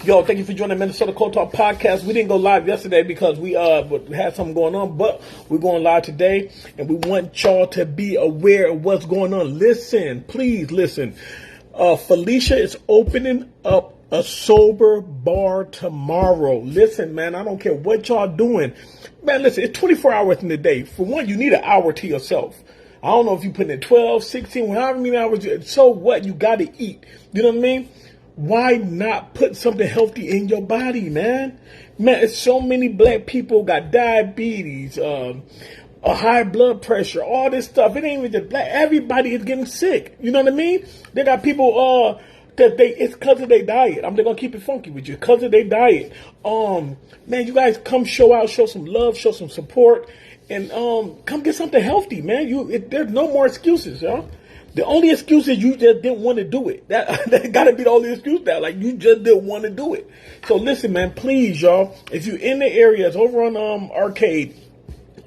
Yo, thank you for joining the Minnesota Cold Talk podcast. We didn't go live yesterday because we had something going on, but we're going live today, and we want y'all to be aware of what's going on. Listen, please listen. Felicia is opening up a sober bar tomorrow. Listen, man, I don't care what y'all doing. Man, listen, it's 24 hours in the day. For one, you need an hour to yourself. I don't know if you put in 12, 16, however many hours. So what? You got to eat. You know what I mean? Why not put something healthy in your body, man? Man, it's so many black people got diabetes, a high blood pressure, all this stuff. It ain't even just black. Everybody is getting sick. You know what I mean? They got people it's because of their diet. I'm just gonna keep it funky with you. Because of their diet. Man, you guys come show out, show some love, show some support, and come get something healthy, man. There's no more excuses, y'all. The only excuse is you just didn't want to do it. That got to be the only excuse now. Like, you just didn't want to do it. So listen, man, please, y'all, if you're in the areas over on Arcade,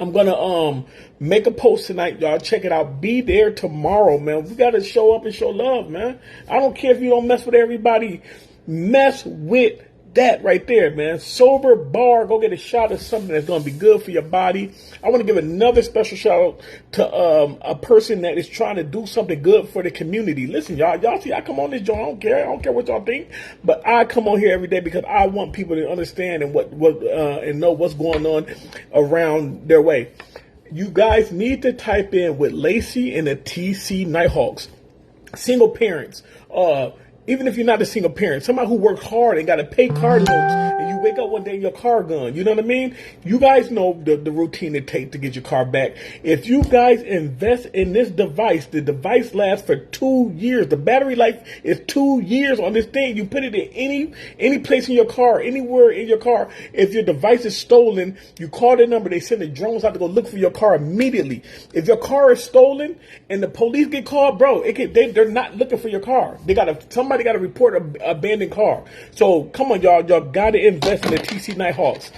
I'm going to make a post tonight, y'all. Check it out. Be there tomorrow, man. We got to show up and show love, man. I don't care if you don't mess with everybody. Mess with that right there, man. Sober bar. Go get a shot of something that's going to be good for your body. I want to give another special shout out to a person that is trying to do something good for the community. Listen, y'all see, I come on this joint. I don't care what y'all think, but I come on here every day because I want people to understand and and know what's going on around their way. You guys need to type in with Lacey and the TC Nighthawks. Single parents. Even if you're not a single parent, somebody who works hard and got to pay car notes, and you wake up one day and your car gone. You know what I mean? You guys know the routine it takes to get your car back. If you guys invest in this device, the device lasts for 2 years. The battery life is 2 years on this thing. You put it in any place in your car, anywhere in your car. If your device is stolen, you call the number. They send the drones out to go look for your car immediately. If your car is stolen and the police get called, bro, they're not looking for your car. Somebody got to report an abandoned car. So come on, y'all got to invest in the TC Nighthawks.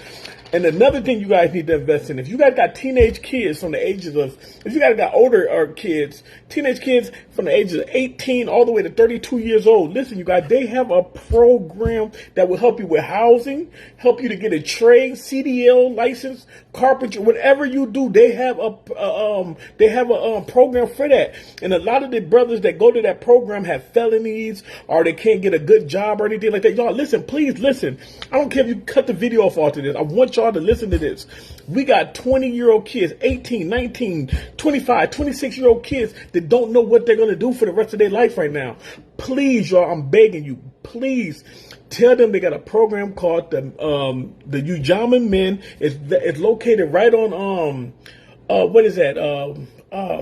And another thing you guys need to invest in, if you guys got teenage kids from the ages of, if you guys got older kids, teenage kids from the ages of 18 all the way to 32 years old, listen, you guys, they have a program that will help you with housing, help you to get a trade, CDL license, carpentry, whatever you do, they have a program for that. And a lot of the brothers that go to that program have felonies or they can't get a good job or anything like that. Y'all, listen, please listen. I don't care if you cut the video off after this. I want y'all to listen to this. We got 20-year-old kids, 18, 19, 25, 26-year-old kids that don't know what they're going to do for the rest of their life right now. Please, y'all, I'm begging you, please tell them they got a program called the Ujamaa Men. It's located right on what is that?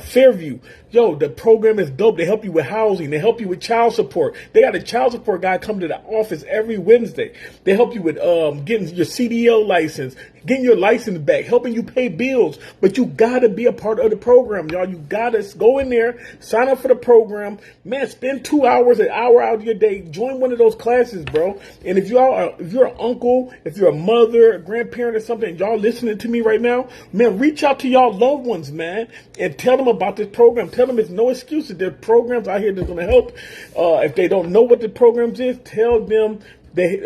Fairview. Yo, the program is dope. They help you with housing. They help you with child support. They got a child support guy come to the office every Wednesday. They help you with getting your CDL license, getting your license back, helping you pay bills. But you gotta be a part of the program, y'all. You gotta go in there, sign up for the program. Man, spend 2 hours, an hour out of your day. Join one of those classes, bro. And if you're an uncle, if you're a mother, a grandparent or something, and y'all listening to me right now, man, reach out to y'all loved ones, man, and tell them about this program. Tell them it's no excuses. There are programs out here that's going to help. If they don't know what the programs is, tell them that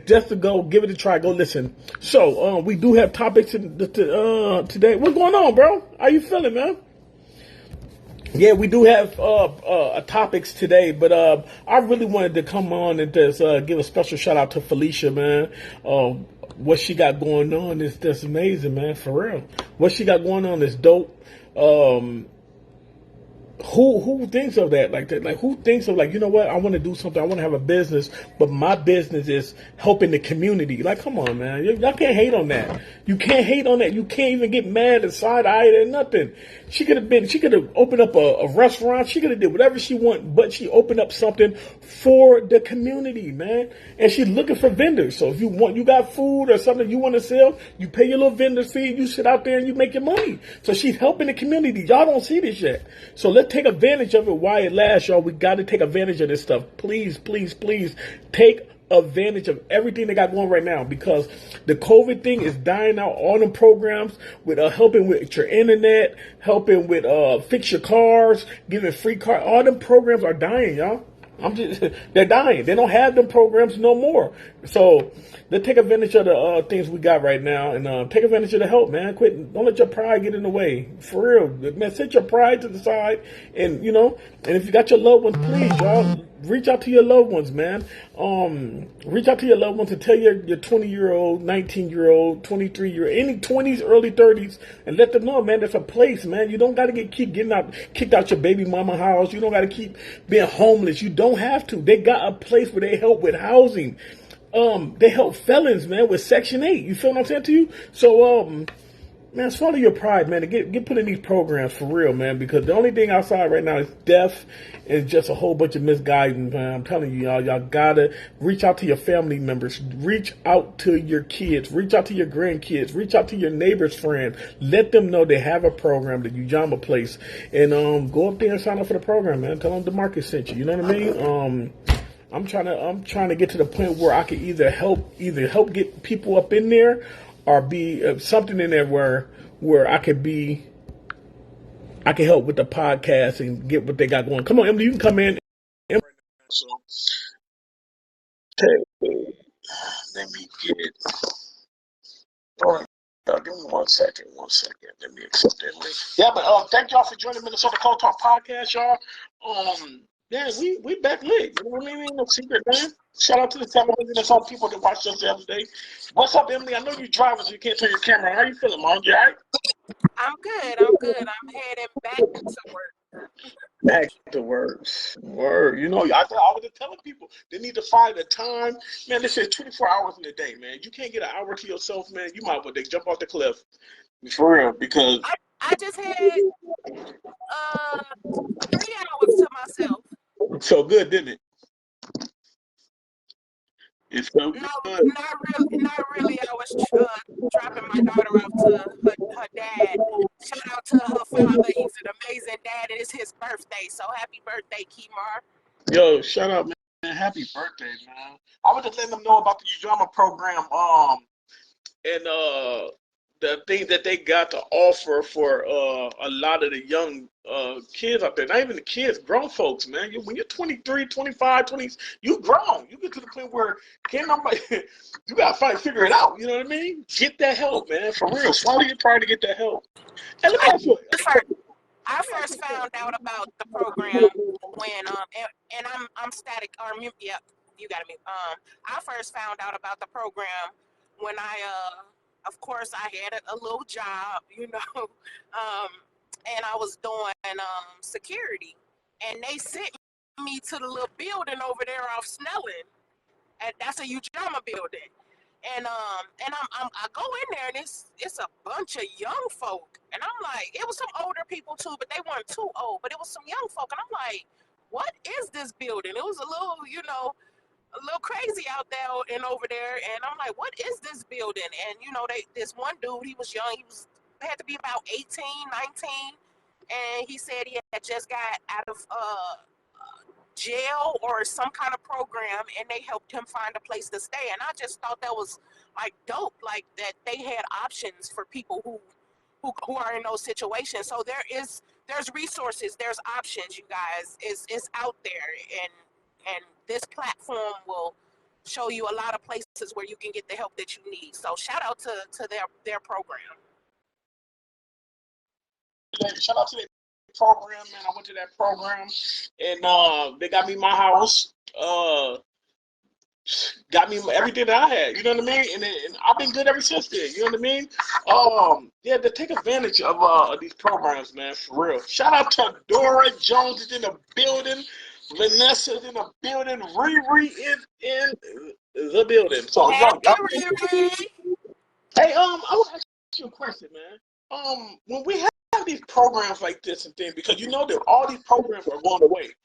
just to go give it a try. Go listen. So we do have topics today. What's going on, bro? How you feeling, man? Yeah, we do have topics today, but I really wanted to come on and just give a special shout out to Felicia, man. What she got going on is just amazing, man, for real. What she got going on is dope. Who thinks of that like that? Like, who thinks of, like, you know what? I want to do something. I want to have a business, but my business is helping the community. Like, come on, man. Y'all can't hate on that. You can't hate on that. You can't even get mad and side-eyed or nothing. She could have opened up a restaurant. She could have did whatever she want, but she opened up something for the community, man. And she's looking for vendors. So if you got food or something you want to sell, you pay your little vendor fee, you sit out there and you make your money. So she's helping the community. Y'all don't see this yet. So let's take advantage of it while it lasts, y'all. We got to take advantage of this stuff. Please, please, please take advantage of everything they got going right now, because the COVID thing is dying out. All them programs with helping with your internet, helping with fix your cars, giving free car, all them programs are dying, y'all. I'm just they're dying. They don't have them programs no more. So they take advantage of the things we got right now, and take advantage of the help, man. Quit. Don't let your pride get in the way. For real, man. Set your pride to the side, and and if you got your loved ones, please, y'all, reach out to your loved ones, man. Reach out to your loved ones and tell your 20-year-old, 19-year-old, 23-year, any 20s, early 30s, and let them know, man. There's a place, man. You don't got to keep getting kicked out your baby mama house. You don't got to keep being homeless. You don't have to. They got a place where they help with housing. They help felons, man, with Section 8. You feel what I'm saying to you? So, man, swallow your pride, man, and get put in these programs for real, man, because the only thing outside right now is death and just a whole bunch of misguidance, man. I'm telling you, y'all gotta reach out to your family members, reach out to your kids, reach out to your grandkids, reach out to your neighbor's friends. Let them know they have a program, the Ujamaa Place, and go up there and sign up for the program, man. Tell them DeMarcus sent you. You know what I mean? I'm trying to get to the point where I can either help get people up in there, or be something in there where I can help with the podcast and get what they got going. Come on, Emily, you can come in. So, okay, let me get it. All right, give me 1 second. 1 second. Let me accept that link. Yeah, but thank y'all for joining Minnesota Cold Talk Podcast, y'all. Yeah, we back lit. You know what I mean? Ain't no secret, man. Shout out to the television and some people that watched us the other day. What's up, Emily? I know you're driving, so you can't turn your camera on. How you feeling, Mom? You all right? I'm good. I'm heading back to work. Back to work. Word. You know, I was just telling people they need to find a time. Man, this is 24 hours in a day, man. You can't get an hour to yourself, man. You might well jump off the cliff. For real, because I just had 3 hours to myself. So good, didn't it? It's so No, good. not really. I was dropping my daughter off to her dad. Shout out to her father. He's an amazing dad, and it's his birthday. So happy birthday, Kemar. Yo, shout out, man. Happy birthday, man. I was just letting them know about the Ujamaa program, and the things that they got to offer for a lot of the young kids out there. Not even the kids, grown folks, man. When you're 23, 25, 20, you grown. You get to the point where can't nobody, you got to figure it out. You know what I mean? Get that help, man. For real. Swallow your pride to get that help. And let me ask you. I first found out about the program when and I'm static or yeah, you got me. I first found out about the program when I of course I had a little job, and I was doing security, and they sent me to the little building over there off Snelling, and that's a Ujamaa building. And I go in there, and it's a bunch of young folk, and I'm like, it was some older people too, but they weren't too old, but it was some young folk, and I'm like, what is this building? It was a little, a little crazy out there and over there, and I'm like, what is this building? And this one dude, he was young, had to be about 18, 19, and he said he had just got out of jail or some kind of program, and they helped him find a place to stay. And I just thought that was like dope, like that they had options for people who are in those situations. So there's resources, there's options, you guys. It's out there, and this platform will show you a lot of places where you can get the help that you need. So shout out to their program. Shout out to their program, man. I went to that program, and they got me my house. Got me everything that I had. You know what I mean? And I've been good ever since then. You know what I mean? Yeah, to take advantage of these programs, man, for real. Shout out to Dora Jones is in the building. Vanessa's in the building. Riri is in the building. So, hey, I want to ask you a question, man. When we have these programs like this and things, because you know that all these programs are going away.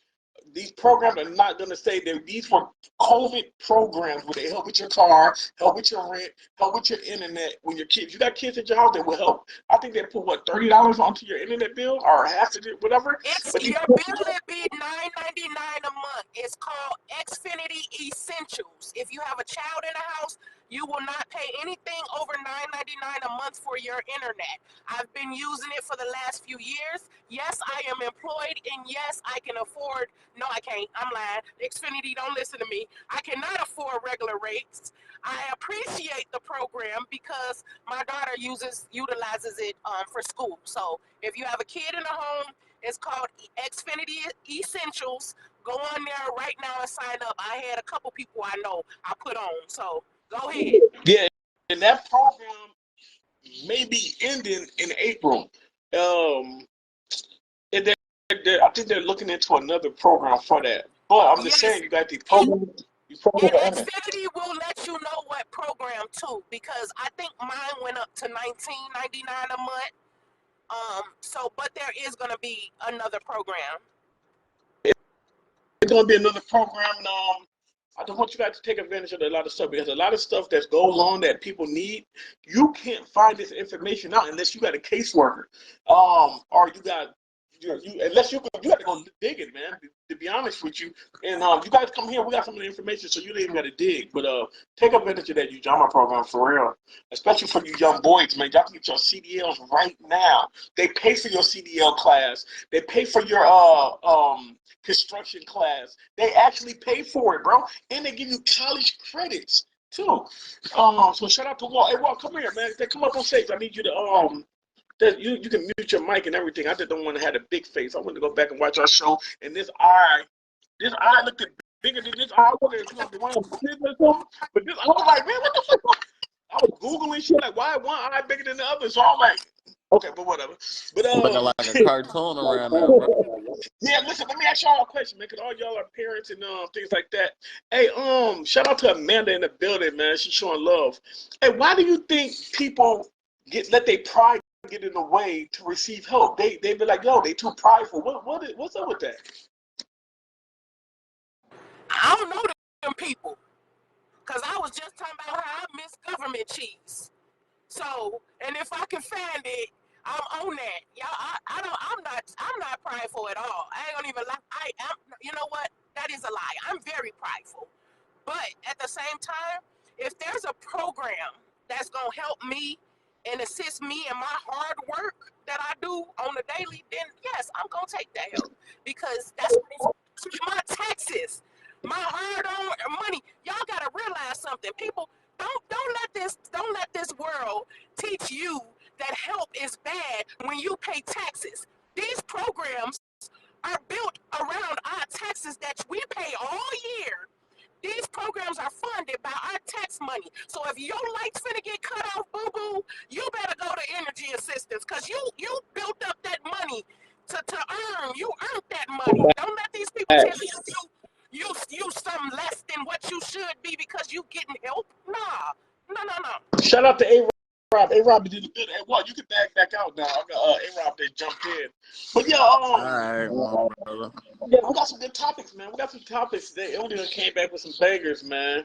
These programs are not going to say that these were COVID programs where they help with your car, help with your rent, help with your internet. When your kids, you got kids at your house that will help. I think they put $30 onto your internet bill or half of it, whatever. Your bill would be $9.99 a month. It's called Xfinity Essentials. If you have a child in the house, You will not pay anything over $9.99 a month for your internet. I've been using it for the last few years. Yes, I am employed, and yes, I can afford. No, I can't. I'm lying. Xfinity, don't listen to me. I cannot afford regular rates. I appreciate the program because my daughter utilizes it for school. So if you have a kid in the home, it's called Xfinity Essentials. Go on there right now and sign up. I had a couple people I know I put on. So go ahead. Yeah, and that program may be ending in April. Um, and I think they're looking into another program for that. But I'm just Yes, saying, you got the and, program, you program and on it. Xfinity will let you know what program too, because I think mine went up to $19.99 a month. So but there is gonna be another program. It's gonna be another program, and I just want you guys to take advantage of a lot of stuff because a lot of stuff that goes on that people need, you can't find this information out unless you got a caseworker, or you got unless you got to go dig it, man. To be honest with you, and you guys come here, we got some of the information, so you don't even got to dig. But take advantage of that UJAMA program for real, especially for you young boys, man. Y'all can get your CDLs right now. They pay for your CDL class. They pay for your construction class. They actually pay for it, bro, and they give you college credits too. So shout out to Walt. Hey, Walt, come here, man. They come up on stage. I need you to you can mute your mic and everything. I just don't want to have a big face. I want to go back and watch our show. And this eye looked bigger than this eye. I wanted to come up to one of them kids or something, but this I was like, man, what the fuck? I was googling shit like, why one eye bigger than the other? So I'm like, okay, but whatever. But Looking like a cartoon around there, bro. yeah, listen, let me ask y'all a question, man, because all y'all are parents and things like that. Hey, shout out to Amanda in the building, man. She's showing love. Hey, why do you think people let their pride get in the way to receive help? They be like, yo, they too prideful. What's up with that? I don't know them people, cause I was just talking about how I miss government cheese. So, and if I can find it, I'm on that. Y'all, I don't, I'm not prideful at all. I ain't gonna even lie. I am, you know what? That is a lie. I'm very prideful. But at the same time, if there's a program that's gonna help me and assist me in my hard work that I do on the daily, then yes, I'm gonna take that help because that's my taxes, my hard-earned money. Y'all gotta realize something, people. Don't let this world teach you that help is bad when you pay taxes. These programs are built around our taxes that we pay all year. These programs are funded by our tax money. So if your lights finna get cut off, boo boo, you better go to energy assistance because you built up that money to earn. You earned that money. Don't let these people tell you something less than what you should be because you getting help. Nah, no. Shout out to A-Rob. A-Rob did a good. Hey, well, you can back out now. I got A-Rob that jumped in. But yeah, All right, my brother. yeah, we got some good topics, man. We got some topics today. Emily done came back with some bangers, man.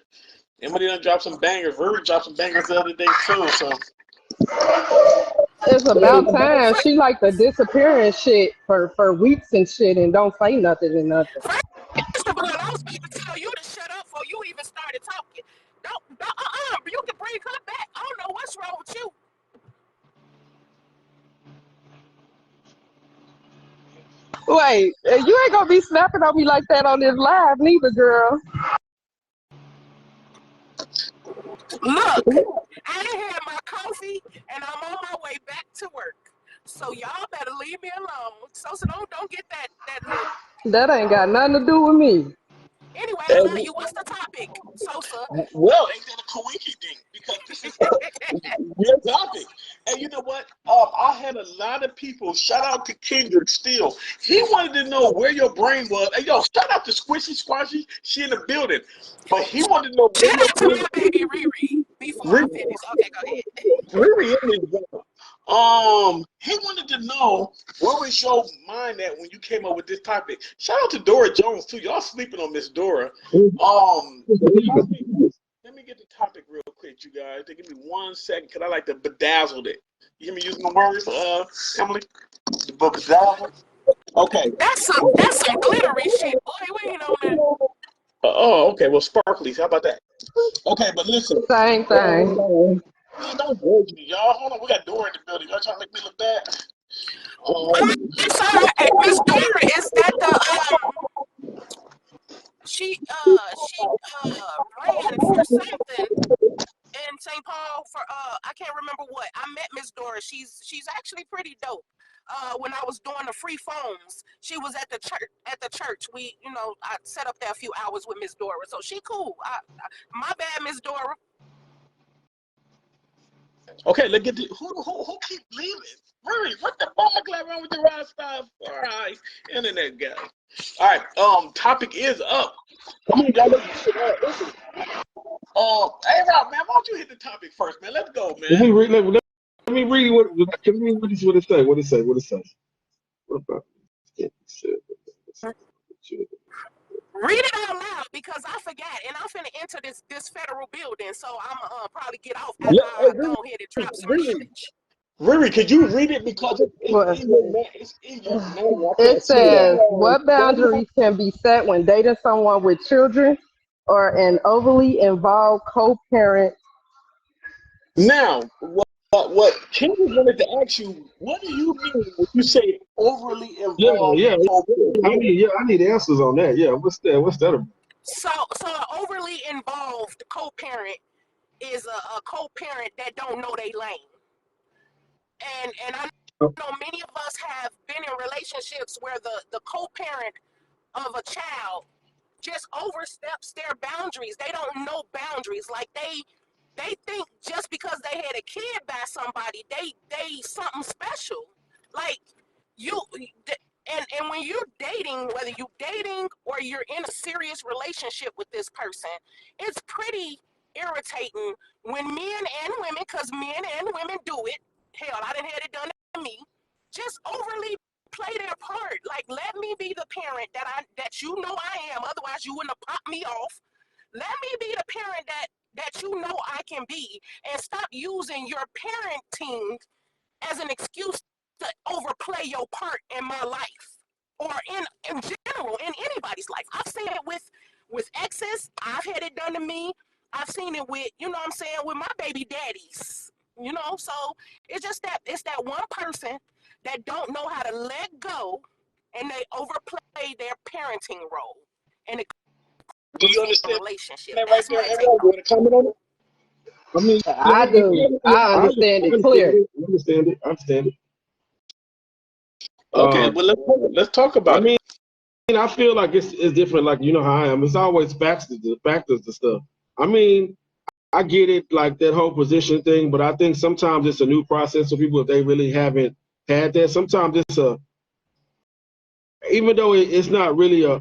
Emily done dropped some bangers. Ruri dropped some bangers the other day too. So It's about time. She like to disappear and shit for weeks and shit and don't say nothing and nothing. First of all, I was about to tell you to shut up before you even started talking. Don't, you can bring her back. I don't know what's wrong with you. Wait, you ain't gonna be snapping on me like that on this live neither, girl. Look, I had my coffee and I'm on my way back to work. So y'all better leave me alone. So don't get that look. That ain't got nothing to do with me. Anyway, I love you. What's the topic, Sosa? well, ain't that a coinky thing? Because this is real topic. And you know what? I had a lot of people. Shout out to Kendrick Steele. He wanted to know where your brain was. Hey, yo, shout out to Squishy Squashy. She in the building. But he wanted to know where Shout your out to brain my baby Riri before I was. finish. Okay, go ahead. Really in his job. He wanted to know where was your mind at when you came up with this topic. Shout out to Dora Jones too. Y'all sleeping on Miss Dora. Let me get the topic real quick, you guys. Give me 1 second, cause I like to bedazzle it. You hear me using the words, Emily? The bedazzle. Okay. That's some glittery shit, boy. We ain't on that. Oh, okay. Well, sparklies. How about that? Okay, but listen. Same thing. Man, don't judge me, y'all. Hold on, we got Dora in the building. Y'all trying to make me look bad? So, Miss Dora, is that she ran for something in St. Paul for I can't remember what. I met Miss Dora. She's actually pretty dope. When I was doing the free phones, she was at the church. We, I set up there a few hours with Miss Dora, so she cool. My bad, Miss Dora. Okay, let's get to who keep leaving. Hurry, what the fuck is wrong with the Rasta for internet guy? All right, topic is up. Come on, y'all. Listen. Hey Rob, man, why don't you hit the topic first, man? Let's go, man. Let me read what it say. What it say? What about Read it out loud because I forgot, and I'm finna enter this federal building, so I'm probably get off after I go ahead and drop some knowledge. Riri, could you read it because it's easier. It says, what boundaries can be set when dating someone with children or an overly involved co-parent? Now, what Kim wanted to ask you, what do you mean when you say overly involved? Yeah. I need answers on that. Yeah, what's that about? So an overly involved co-parent is a co-parent that don't know they lane. And I know many of us have been in relationships where the co-parent of a child just oversteps their boundaries. They don't know boundaries. Like they think just because they had a kid by somebody, they something special. Like and when you're dating, whether you're dating or you're in a serious relationship with this person, it's pretty irritating when men and women, because men and women do it. Hell, I done had it done to me. Just overly play their part. Like, let me be the parent that you know I am. Otherwise, you wouldn't have popped me off. Let me be the parent that you know I can be, and stop using your parenting as an excuse to overplay your part in my life or in general in anybody's life. I've seen it with exes. I've had it done to me. I've seen it with, you know what I'm saying, with my baby daddies. So it's just it's that one person that don't know how to let go, and they overplay their parenting role, and it Do you understand relationship. that right there? Everyone want to comment on it? I mean, I do. I understand it clear. I understand it. Okay, well let's talk about it. I feel like it's different. Like, you know how I am. It's always factors to stuff. I mean, I get it, like that whole position thing, but I think sometimes it's a new process for people if they really haven't had that. Sometimes it's even though it's not really a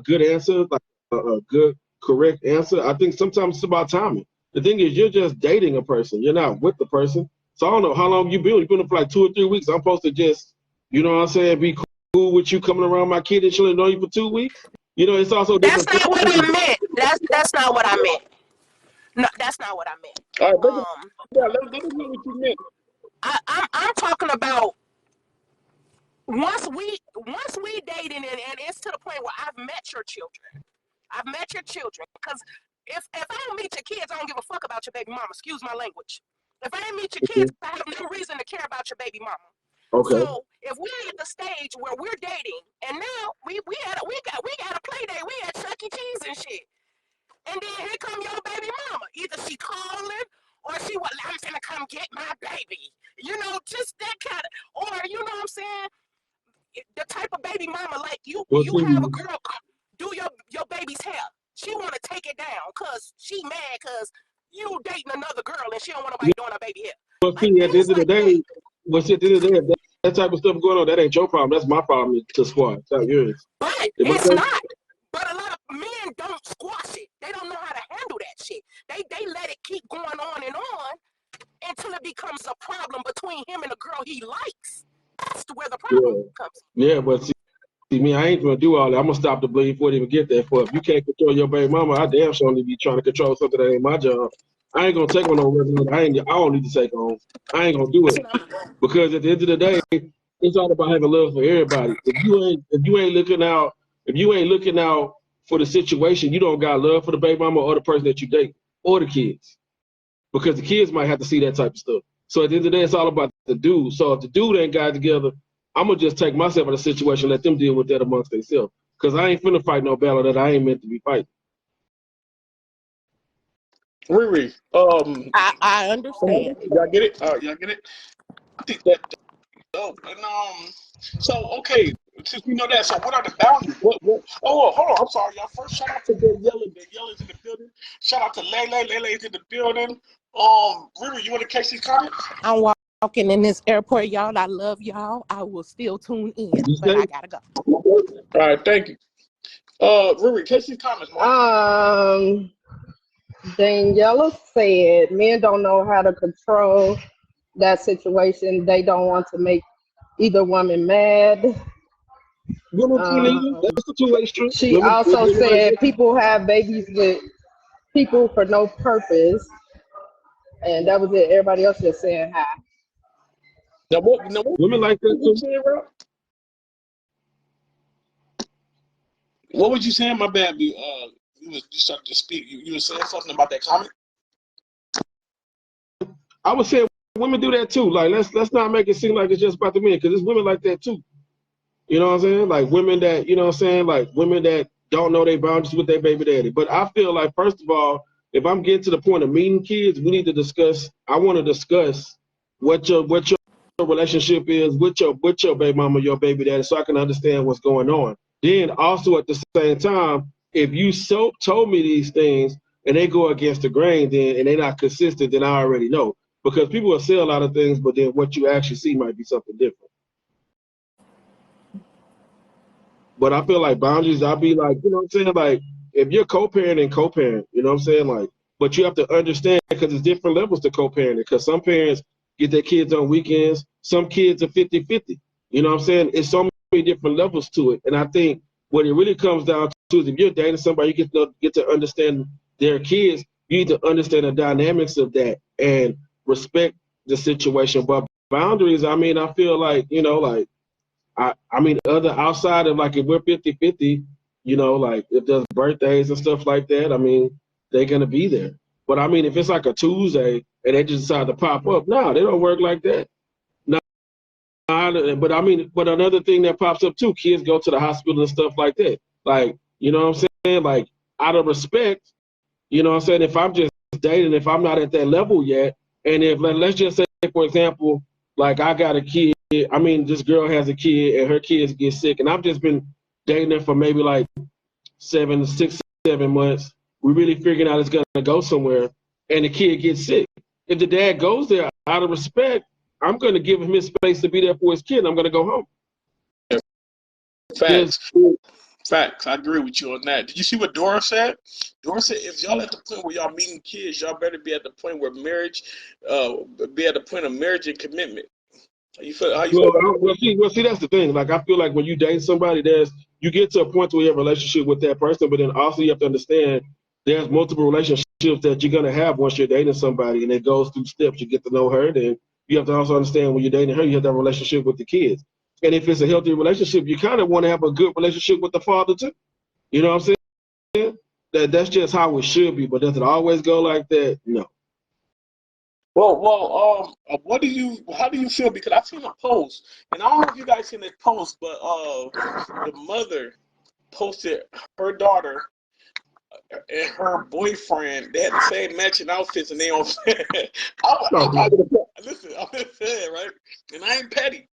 good answer, like a good correct answer. I think sometimes it's about timing. The thing is, you're just dating a person. You're not with the person. So I don't know how long you've been. You've been for like 2 or 3 weeks. I'm supposed to just, you know what I'm saying, be cool with you coming around my kid and she'll know you for 2 weeks. It's also that's not what I meant. That's not what I meant. No, that's not what I meant. All right, let me know what you meant. I'm talking about once we dating, and it's to the point where I've met your children. Because if I don't meet your kids, I don't give a fuck about your baby mama. Excuse my language. If I didn't meet your kids, I have no reason to care about your baby mama. Okay. So if we're at the stage where we're dating, and now we got a play date, we at Chuck E. Cheese and shit, and then here come your baby mama. Either she calling or I'm gonna come get my baby. Just that kind of, or you know what I'm saying? The type of baby mama, like you have a girl do your baby's hair. She want to take it down because she mad because you dating another girl and she don't want nobody doing her baby hair. But see, at the end of the day, that type of stuff going on, that ain't your problem. That's my problem to squash. It's not yours. But it's not. But a lot of men don't squash it. They don't know how to handle that shit. They let it keep going on and on until it becomes a problem between him and the girl he likes. That's where the problem comes. Yeah, but see me, I ain't gonna do all that. I'm gonna stop the bleed before it even get there. For if you can't control your baby mama, I damn sure need to be trying to control something that ain't my job. I ain't gonna take on no resident. I don't need to take on. I ain't gonna do it because at the end of the day, it's all about having love for everybody. If you ain't looking out for the situation, you don't got love for the baby mama or the person that you date or the kids, because the kids might have to see that type of stuff. So at the end of the day, it's all about the dude. So if the dude ain't got it together, I'm gonna just take myself out of the situation, let them deal with that amongst themselves, because I ain't finna fight no battle that I ain't meant to be fighting. Riri, I understand. y'all get it? Y'all get it? I think that dope. And so okay, since we know that, so what are the boundaries? What? Oh, hold on. I'm sorry, y'all. First, shout out to the yelling. The yelling's in the building. Shout out to Lele. Lele's in the building. Riri, you want to catch these comments? I'm walking in this airport, y'all. I love y'all. I will still tune in, You but say? I gotta go. All right, thank you. Riri, catch these comments, man. Daniela said men don't know how to control that situation. They don't want to make either woman mad. Women too, that's the two-way street. She also said people have babies with people for no purpose. And that was it. Everybody else just saying hi. Now what women like that what you too. saying, Rob? What was you saying? My bad. You started to speak. You were saying something about that comment. I would say women do that too. Like let's not make it seem like it's just about the men, because it's women like that too. You know what I'm saying? Like women that, you know what I'm saying? Like women that don't know their boundaries with their baby daddy. But I feel like, first of all, if I'm getting to the point of meeting kids, we need to discuss. I want to discuss what your relationship is with your baby mama, your baby daddy, so I can understand what's going on. Then also at the same time, if you told me these things and they go against the grain, then and they're not consistent, then I already know. Because people will say a lot of things, but then what you actually see might be something different. But I feel like boundaries, I'll be like, you know what I'm saying? Like, if you're co-parent and co-parent, you know what I'm saying? Like, but you have to understand, because there's different levels to co-parenting, because some parents get their kids on weekends, some kids are 50-50. You know what I'm saying? It's so many different levels to it. And I think what it really comes down to is, if you're dating somebody, you get to understand their kids, you need to understand the dynamics of that and respect the situation. But boundaries, I mean, I feel like, you know, like, I mean, other outside of, like, if we're 50-50, you know, like if there's birthdays and stuff like that, I mean, they're going to be there. But I mean, if it's like a Tuesday and they just decide to pop up, no, they don't work like that. No, but I mean, but another thing that pops up too, kids go to the hospital and stuff like that. Like, you know what I'm saying? Like, out of respect, you know what I'm saying? If I'm just dating, if I'm not at that level yet, and if, let's just say, for example, like I got a kid, I mean, this girl has a kid and her kids get sick, and I've just been dating her for maybe like 6, 7 months. We really figuring out it's going to go somewhere, and the kid gets sick. If the dad goes there out of respect, I'm going to give him his space to be there for his kid. I'm going to go home. Facts. Facts. I agree with you on that. Did you see what Dora said? Dora said, if y'all at the point where y'all meeting kids, y'all better be at the point where marriage, be at the point of marriage and commitment. How you feel? Well, see, that's the thing. Like, I feel like when you date somebody, you get to a point where you have a relationship with that person, but then also you have to understand there's multiple relationships that you're gonna have once you're dating somebody, and it goes through steps. You get to know her, then you have to also understand when you're dating her, you have to have a relationship with the kids. And if it's a healthy relationship, you kind of want to have a good relationship with the father too. You know what I'm saying? That's just how it should be. But does it always go like that? No. Well, how do you feel? Because I've seen a post, and I don't know if you guys seen this post, but the mother posted her daughter and her boyfriend. They had the same matching outfits, and they on. Listen, I'm just saying, right? And I ain't petty.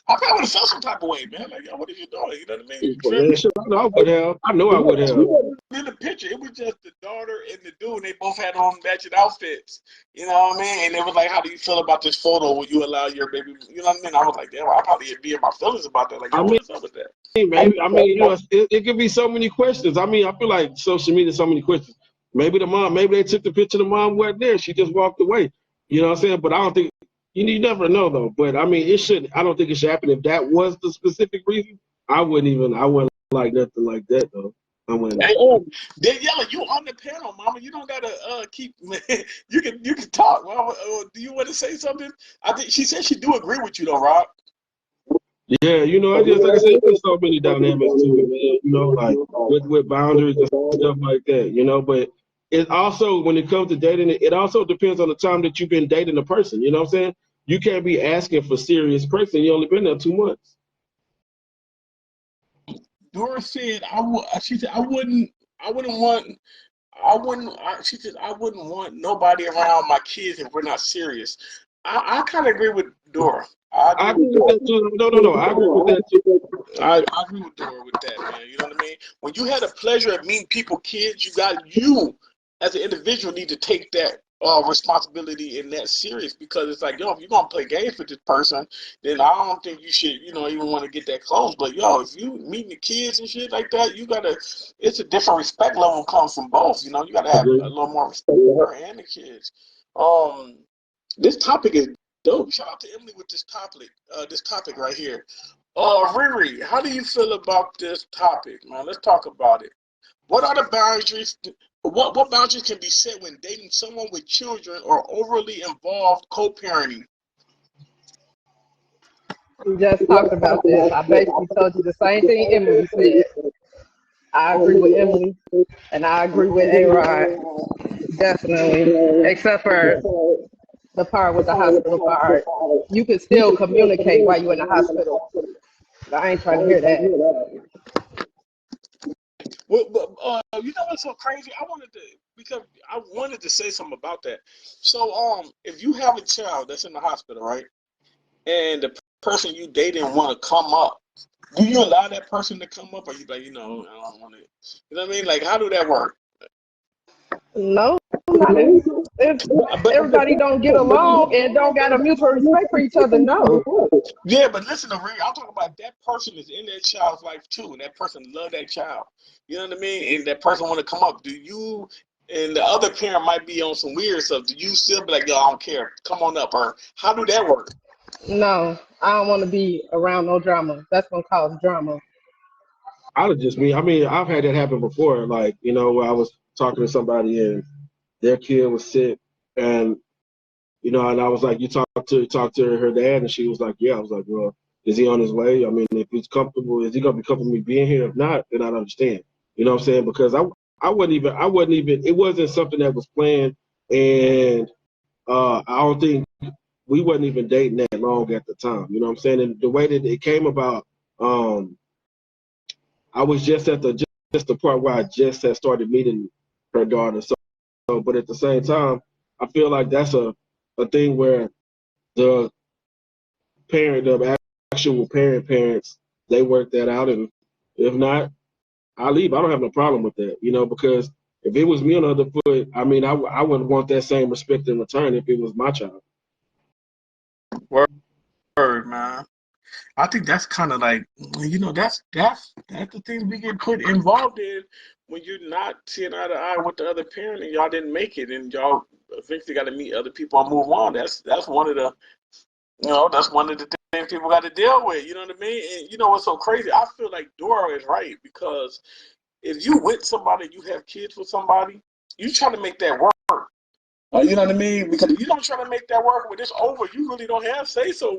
I probably would have felt some type of way, man. Like, yo, what are you doing? You know what I mean? Yeah, sure. I would have. I know I would have. In the picture, it was just the daughter and the dude. They both had on matching outfits. You know what I mean? And it was like, how do you feel about this photo? Will you allow your baby? You know what I mean? I was like, damn, I probably be in my feelings about that. Like, yo, what is up with that? Maybe, I mean, you know, it could be so many questions. I mean, I feel like social media, so many questions. Maybe they took the picture, the mom wasn't there. She just walked away. You know what I'm saying? But I don't think, you never know though. But I mean, I don't think it should happen. If that was the specific reason, I wouldn't like nothing like that though. I wouldn't. Hey, Daniela, you on the panel, mama. You don't gotta keep. You can talk. Well, do you want to say something? I think she said she do agree with you though, Rob. Yeah, you know, I just like I said, there's so many dynamics to it, man. You know, like with boundaries and stuff like that. You know, but it also when it comes to dating, it also depends on the time that you've been dating a person. You know what I'm saying? You can't be asking for serious person. You only been there 2 months. Dora said, "I would." She said, "I wouldn't. I wouldn't want. I wouldn't." She said, "I wouldn't want nobody around my kids if we're not serious." I kind of agree with Dora. I I agree agree with with Dora. that too. No. I agree with that too. I agree with Dora with that, man. You know what I mean? When you had the pleasure of meeting people, kids, you as an individual need to take that responsibility and that serious because it's like, yo, if you're gonna play games with this person, then I don't think you should, even want to get that close. But yo, if you meeting the kids and shit like that, it's a different respect level comes from both. You know, you gotta have a Agree. little more respect for her and the kids. Um, this topic is dope. Shout out to Emily with this topic right here. Riri, how do you feel about this topic, man? Let's talk about it. What are the boundaries? What boundaries can be set when dating someone with children or overly involved co-parenting? We just talked about this. I basically told you the same thing Emily said. I agree with Emily, and I agree with A-Rod, definitely, except for the part with the hospital part. You can still communicate while you're in the hospital. But I ain't trying to hear that. You know what's so crazy? I wanted to say something about that. So, if you have a child that's in the hospital, right, and the person you dating want to come up, do you allow that person to come up, or you like, I don't want it? You know what I mean? Like, how do that work? No, not if But everybody don't get along and don't got a mutual respect for each other. No, yeah, but listen to Ray. I'm talking about that person is in that child's life too, and that person love that child. You know what I mean? And that person want to come up. Do you and the other parent might be on some weird stuff? Do you still be like, yo, I don't care, come on up, or how do that work? no, I don't want to be around no drama. That's gonna cause drama. I would just mean, I mean, I've had that happen before. Like, you know, where I was talking to somebody and their kid was sick, and and I was like, you talk to her dad, and she was like, yeah. I was like, well, is he on his way? I mean, if he's comfortable, is he gonna be comfortable with me being here? If not, then I don't understand. You know what I'm saying? Because I wasn't even it wasn't something that was planned, and I don't think we wasn't even dating that long at the time. You know what I'm saying? And the way that it came about, um, I was just the part where I just had started meeting her daughter. So, but at the same time, I feel like that's a thing where the the actual parents, they work that out, and if not, I leave. I don't have no problem with that, because if it was me on the other foot, I mean, I wouldn't want that same respect in return if it was my child. Word, man. I think that's kind of like, that's the things we get put involved in when you're not seeing eye to eye with the other parent and y'all didn't make it and y'all eventually got to meet other people and move on. That's one of the that's one of the things people got to deal with. You know what I mean? And you know what's so crazy? I feel like Dora is right because if you with somebody, you have kids with somebody, you try to make that work. You know what I mean? Because if you don't try to make that work when it's over, you really don't have say so.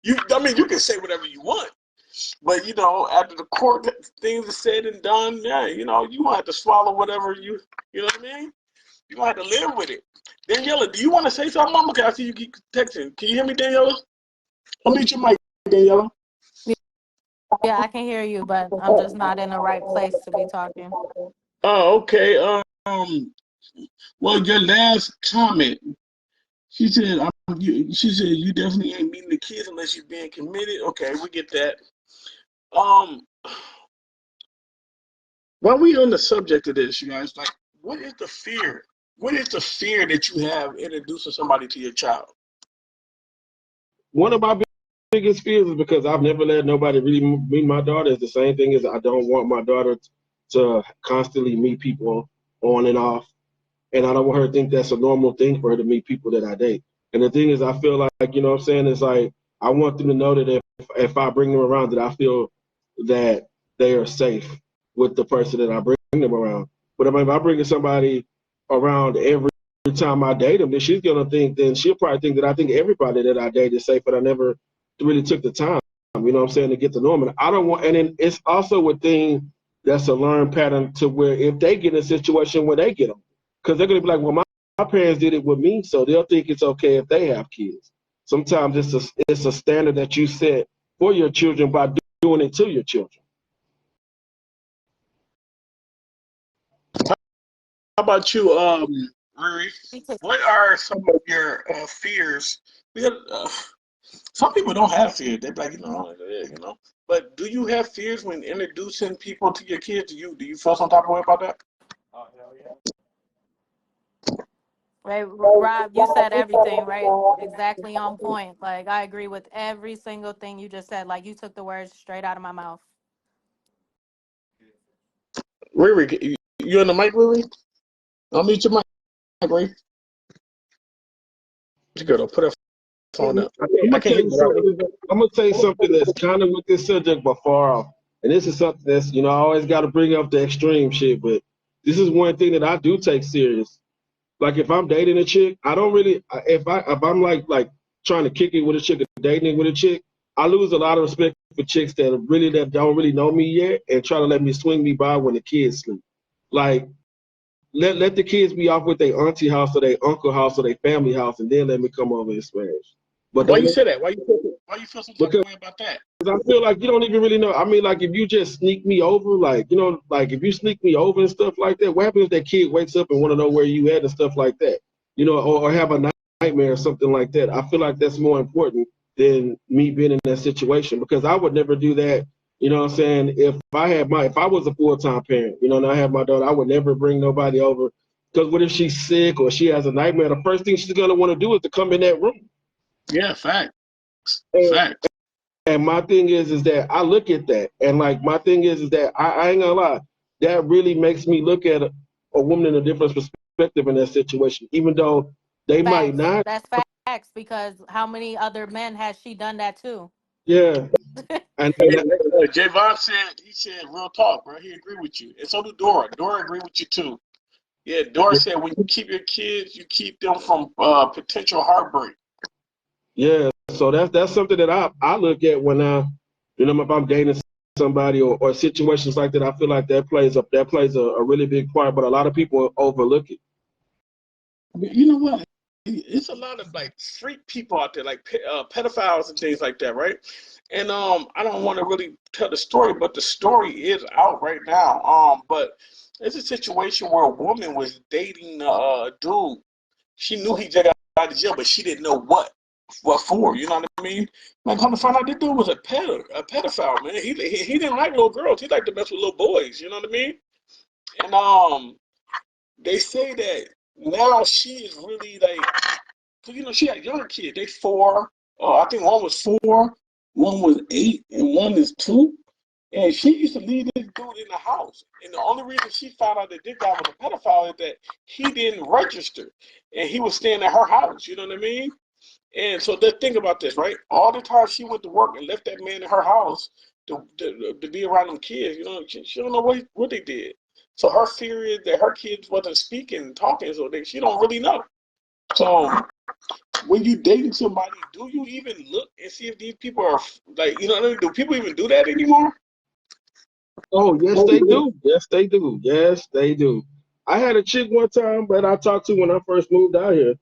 You can say whatever you want, but after the court things are said and done, yeah, you gonna have to swallow whatever you know what I mean? You gonna have to live with it. Daniela, do you want to say something, Mama? Can I see you keep texting? Can you hear me, Daniela? Unmute your mic, Daniela. Yeah, I can hear you, but I'm just not in the right place to be talking. Oh, okay. Well, your last comment. She said, she said you definitely ain't meeting the kids unless you're being committed. Okay, we get that. Um, while we on the subject of this, you guys, like, what is the fear? What is the fear that you have introducing somebody to your child? One of my biggest fears is because I've never let nobody really meet my daughter. It's the same thing as I don't want my daughter to constantly meet people on and off. And I don't want her to think that's a normal thing for her to meet people that I date. And the thing is, I feel like, what I'm saying, is like, I want them to know that if I bring them around, that I feel that they are safe with the person that I bring them around. But I mean, if I bring somebody around every time I date them, then she'll probably think that I think everybody that I date is safe, but I never really took the time. you know what I'm saying, to get to know them. And I don't want, and then it's also a thing that's a learned pattern to where if they get in a situation where they get them, because they're going to be like, well, my parents did it with me, so they'll think it's okay if they have kids. Sometimes it's a standard that you set for your children by doing it to your children. How about you, Riri? What are some of your fears? Because some people don't have fears. They're like, But do you have fears when introducing people to your kids? Do you feel some type of way about that? Oh, hell yeah. Right, Rob, you said everything, right? Exactly on point. Like, I agree with every single thing you just said. Like, you took the words straight out of my mouth. Riri, you on the mic, Riri? I'll mute your mic, Riri. You gotta put her phone down. I'm gonna say something that's kind of with this subject, but far off. And this is something that's, I always got to bring up the extreme shit. But this is one thing that I do take serious. Like if I'm dating a chick, I don't really. If I'm like trying to kick it with a chick or dating with a chick, I lose a lot of respect for chicks that don't really know me yet and try to let me swing me by when the kids sleep. Like let the kids be off with their auntie house or their uncle house or their family house, and then let me come over and smash. But why you say that? Why you feel some type of way about that? Because I feel like you don't even really know. I mean, like if you just sneak me over, like if you sneak me over and stuff like that, what happens if that kid wakes up and want to know where you at and stuff like that? Or have a nightmare or something like that. I feel like that's more important than me being in that situation, because I would never do that. You know what I'm saying? If I was a full-time parent, and I had my daughter, I would never bring nobody over. Because what if she's sick or she has a nightmare? The first thing she's gonna want to do is to come in that room. Yeah, facts. And my thing is that I look at that, and like my thing is that I ain't gonna lie, that really makes me look at a woman in a different perspective in that situation, even though they might not. That's facts, because how many other men has she done that to? Yeah. And Javon said real talk, bro. He agree with you. And so do Dora. Dora agree with you too. Yeah, Dora said when you keep your kids, you keep them from potential heartbreak. Yeah, so that's something that I look at when if I'm dating somebody or situations like that. I feel like that plays a really big part, but a lot of people overlook it. You know what? It's a lot of like freak people out there, like pedophiles and things like that, right? And I don't want to really tell the story, but the story is out right now. But it's a situation where a woman was dating a dude. She knew he just got out of jail, but she didn't know what for. You know what I mean? Like, come to find out, this dude was a pedophile, man. He didn't like little girls. He liked to mess with little boys. You know what I mean? And they say that now she is really like, cause she had younger kids. They 4. I think one was 4, one was 8, and one is 2. And she used to leave this dude in the house. And the only reason she found out that this guy was a pedophile is that he didn't register, and he was staying at her house. You know what I mean? And so think about this, right? All the time she went to work and left that man in her house to be around them kids, she don't know what they did. So her fear is that her kids wasn't speaking and talking, so she don't really know. So when you dating somebody, do you even look and see if these people are like, do people even do that anymore? Oh, yes, they do. Yes, they do. Yes, they do. I had a chick one time that I talked to when I first moved out here.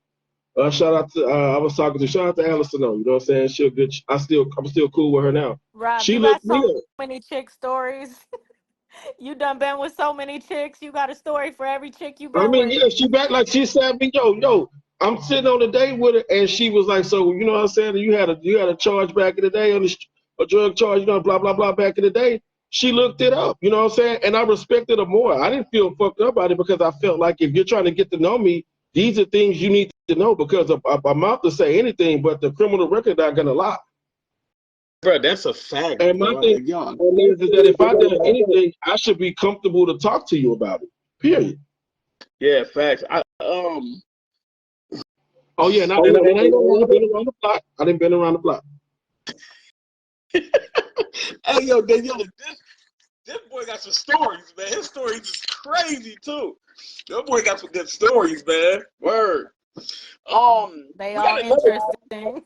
Shout out to Allison. You know what I'm saying? She's good. I'm still cool with her now. Rob, She you got looked me so up. many chick stories. You done been with so many chicks. You got a story for every chick you I been mean, with. yeah, she back like she said me, yo. I'm sitting on a date with her, and she was like, so you know what I'm saying? You had a charge back in the day a drug charge, blah blah blah back in the day. She looked it up, you know what I'm saying? And I respected her more. I didn't feel fucked up about it because I felt like if you're trying to get to know me, these are things you need to know, because a mouth to say anything, but the criminal record not gonna lie. Bro, that's a fact. And my thing is that if I did anything, I should be comfortable to talk to you about it. Period. Yeah, facts. Oh yeah, and I ain't been around the block. I didn't been around the block. Hey yo, Daniela, this boy got some stories, man. His stories is crazy too. That boy got some good stories, man. Word. They We all got another. interesting.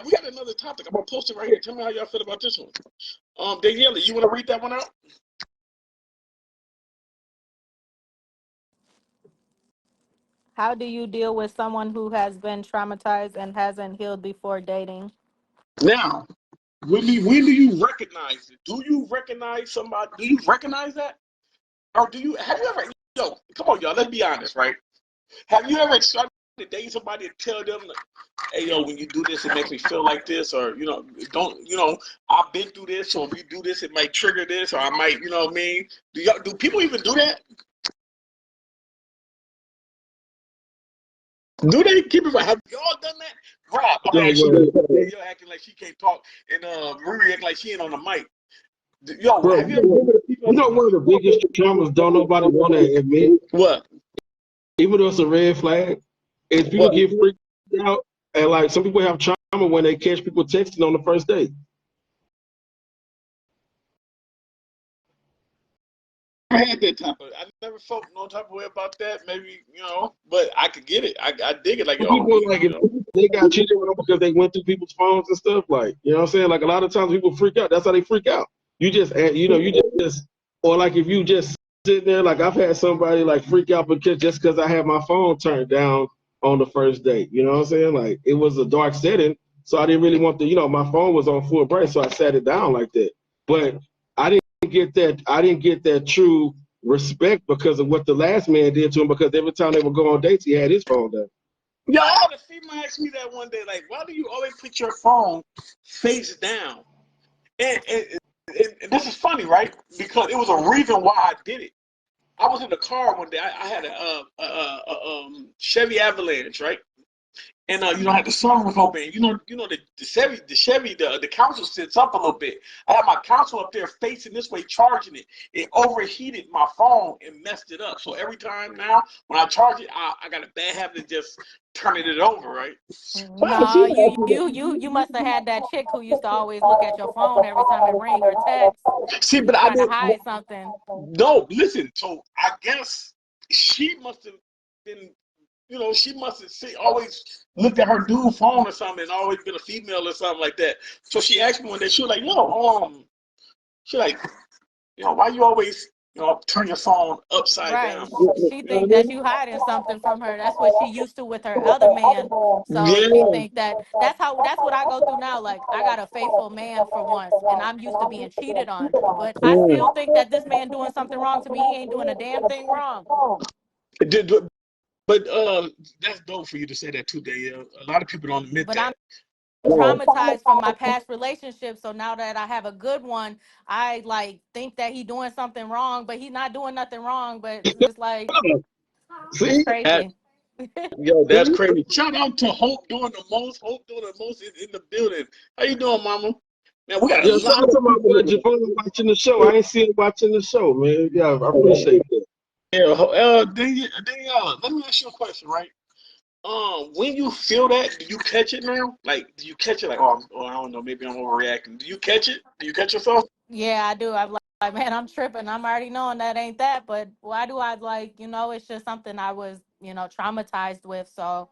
We got another topic. I'm gonna post it right here. Tell me how y'all feel about this one. Daniela, you want to read that one out? How do you deal with someone who has been traumatized and hasn't healed before dating? Now, when do you recognize it? Do you recognize somebody? Do you recognize that, or have you ever? Yo, come on, y'all. Let's be honest, right? Have you ever started to date somebody and tell them, like, "Hey, yo, when you do this, it makes me feel like this," or don't I've been through this, so if you do this, it might trigger this, or I might, you know what I mean? Do people even do that? Do they keep it? Have y'all done that? Rob, I'm Don't asking worry. you. You're acting like she can't talk, and Riri acting like she ain't on the mic. Yo, Bro, have you ever been with people? one of the biggest traumas don't nobody want to admit, What? even though it's a red flag, is people What? get freaked out, and like some people have trauma when they catch people texting on the first date. I had that type of. I never felt no type of way about that. Maybe but I could get it. I dig it. Like, yo, People like if they got cheated with them because they went through people's phones and stuff, like, you know what I'm saying? Like a lot of times people freak out. That's how they freak out. You just or like if you just sit there, like I've had somebody like freak out because I had my phone turned down on the first date. You know what I'm saying? Like it was a dark setting, so I didn't really want my phone was on full bright, so I sat it down like that. But I didn't get that. I didn't get that true respect because of what the last man did to him. Because every time they would go on dates, he had his phone down. yo, I had a female ask me that one day. Like, why do you always put your phone face down? And this is funny, right? Because it was a reason why I did it. I was in the car one day. I had a Chevy Avalanche, right? And I had the sunroof open. The Chevy, the console sits up a little bit. I had my console up there facing this way, charging it. It overheated my phone and messed it up. So every time now when I charge it, I got a bad habit of just turning it over, right? So I had a No, female you ask me you you you must have had that chick who used to always look at your phone every time it ring or text. that. See, You but I trying to didn't. hide something. No, listen. So I guess she must have been. She must have always looked at her dude phone or something and always been a female or something like that. So she asked me one day, she was like, she like, why you always, turn your phone upside down? Right. She You know think what that you hiding something from her. That's what she used to with her other man. I mean? So she think that that's what I go through now. Like I got a faithful man for once and I'm used to being cheated on. But I still think that this man doing something wrong to me. He ain't doing a damn thing wrong. Yeah. But that's dope for you to say that too, Danielle. A lot of people don't admit But I'm that. traumatized from my past relationship. So now that I have a good one, I like think that he doing something wrong, but he's not doing nothing wrong. But it's like it's See, That, crazy. yo, that's see, crazy. Shout out to Hope doing the most. Hope doing the most in the building. How you doing, Mama? Man, we got a yeah. Shout lot out of to my boy people. Javon watching the show. I ain't seen him watching the show, man. Yeah, I appreciate that. Yeah, Danielle, let me ask you a question, right? When you feel that, do you catch it now? Like, do you catch it? Like, I don't know, maybe I'm overreacting. Do you catch it? Do you catch yourself? Yeah, I do. I'm like, man, I'm tripping. I'm already knowing that ain't that. But why do I like, it's just something I was, traumatized with. So,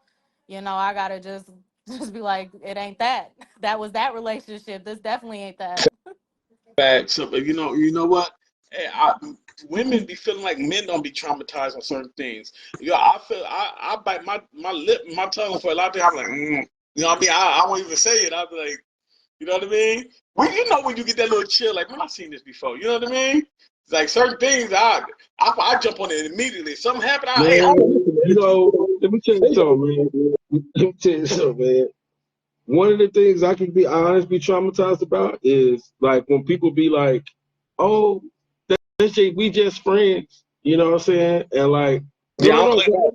I gotta just just be like, it ain't that. That was that relationship. This definitely ain't that. Bad. So, but you know what? Hey, women be feeling like men don't be traumatized on certain things. I feel I bite my lip, my tongue for a lot of things. I'm like, you know what I mean? I won't even say it. I'll be like, you know what I mean? When you get that little chill, like, man, I've seen this before. You know what I mean? It's like certain things, I jump on it immediately. Something happened, hey, Man, hold on, listen, man. let me tell you something, man. Let me tell you something, man. One of the things I can be honest, be traumatized about is like when people be like, "Oh, we just friends," you know what I'm saying? And like, Yeah, I don't no, play that.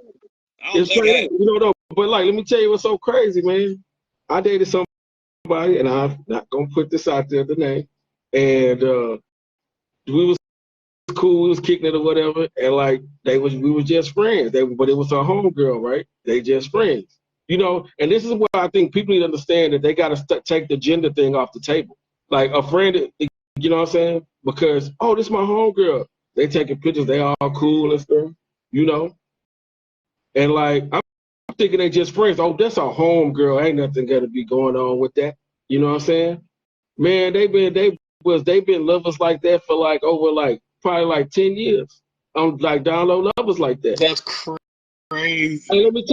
I don't it's play straight that. up, no. But like, let me tell you what's so crazy, man. I dated somebody, and I'm not gonna put this out there, the name, and we was cool, we was kicking it or whatever, and like we was just friends. But it was her homegirl, right? They just friends, And this is where I think people need to understand that they got to take the gender thing off the table. Like a friend, you know what I'm saying? Because this is my homegirl. They taking pictures, they all cool and stuff, you know. And like thinking they just friends. Oh, that's a home girl. Ain't nothing gonna be going on with that. You know what I'm saying? Man, they've been lovers like that for like over like probably like 10 years. Like down low lovers like that. That's crazy. And let me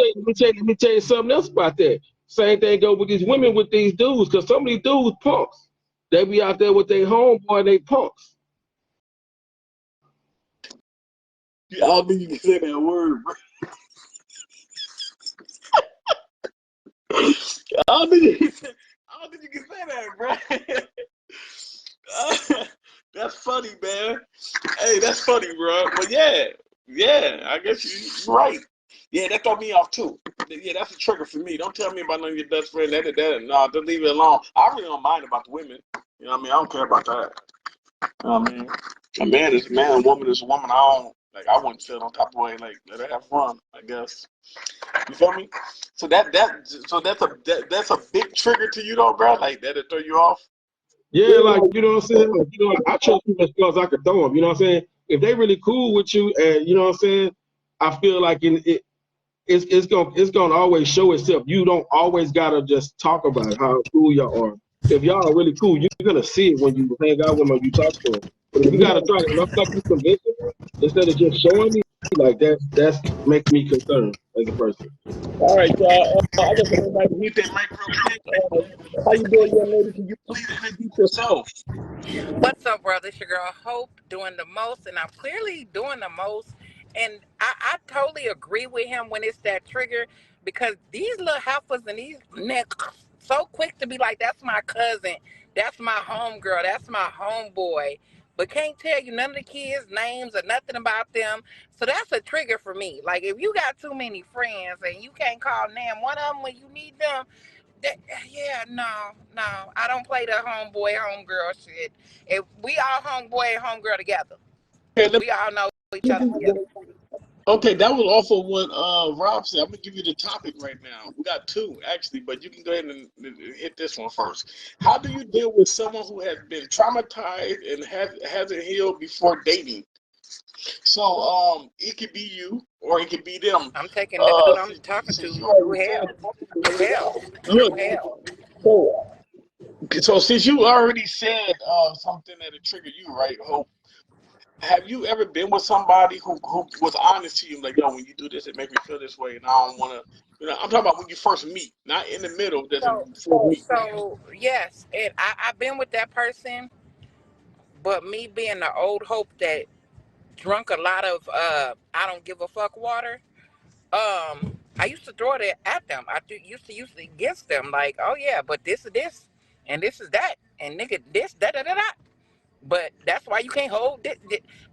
tell you something else about that. Same thing go with these women with these dudes, because some of these dudes punks. They be out there with their homeboy and they punks. I don't think you can say that word, bro. I don't think you can say that, bro. That's funny, man. Hey, that's funny, bro. But yeah, I guess you're right. Yeah, that throw me off too. Yeah, that's a trigger for me. Don't tell me about none of your best friend. No, just leave it alone. I really don't mind about the women. You know what I mean? I don't care about that. You know what I mean? A man is a man, a woman is a woman. I wouldn't feel on top of way. Like, let her have fun, I guess. You feel me? So that's a big trigger to you though, bro. Like that'll throw you off. Yeah, like, you know what I'm saying? Like, you know, I trust people as far as I could throw them. You know what I'm saying? If they really cool with you, and you know what I'm saying, I feel like it's gonna always show itself. You don't always gotta just talk about how cool y'all are. If y'all are really cool, you're gonna see it when you hang out with them or you talk to them. But if you gotta try to stuff you convince them instead of just showing me, like that's make me concerned as a person. All right, y'all. I just want everybody to hit that mic real quick. How you doing, young lady? Can you please introduce yourself? What's up, brother? It's your girl Hope doing the most, and I'm clearly doing the most. And I totally agree with him when it's that trigger, because these little heifers and these necks so quick to be like, that's my cousin, that's my homegirl, that's my homeboy, but can't tell you none of the kids' names or nothing about them. So that's a trigger for me. Like, if you got too many friends and you can't call name one of them when you need them, that, yeah, no, I don't play the homeboy, homegirl shit. If we all homeboy and homegirl together, Okay, we all know each other together. okay, that was also what Rob said. I'm gonna give you the topic right now. We got two actually, but you can go ahead and hit this one first. How do you deal with someone who has been traumatized and hasn't healed before dating? So it could be you or it could be them. I'm taking the dude I'm talking to Since you through already hell. said, Through hell. look, Through hell. so since you already said something that'll trigger you, right, Hope? Have you ever been with somebody who was honest to you, like, yo, when you do this, it makes me feel this way, and I don't want to, I'm talking about when you first meet, not in the middle, that's a full meet. So yes, and I've been with that person, but me being the old Hope that drunk a lot of I don't give a fuck water. I used to throw it at them. Used to use it against them, like, oh yeah, but this is this, and this is that, and nigga this da da da da. But that's why you can't hold it.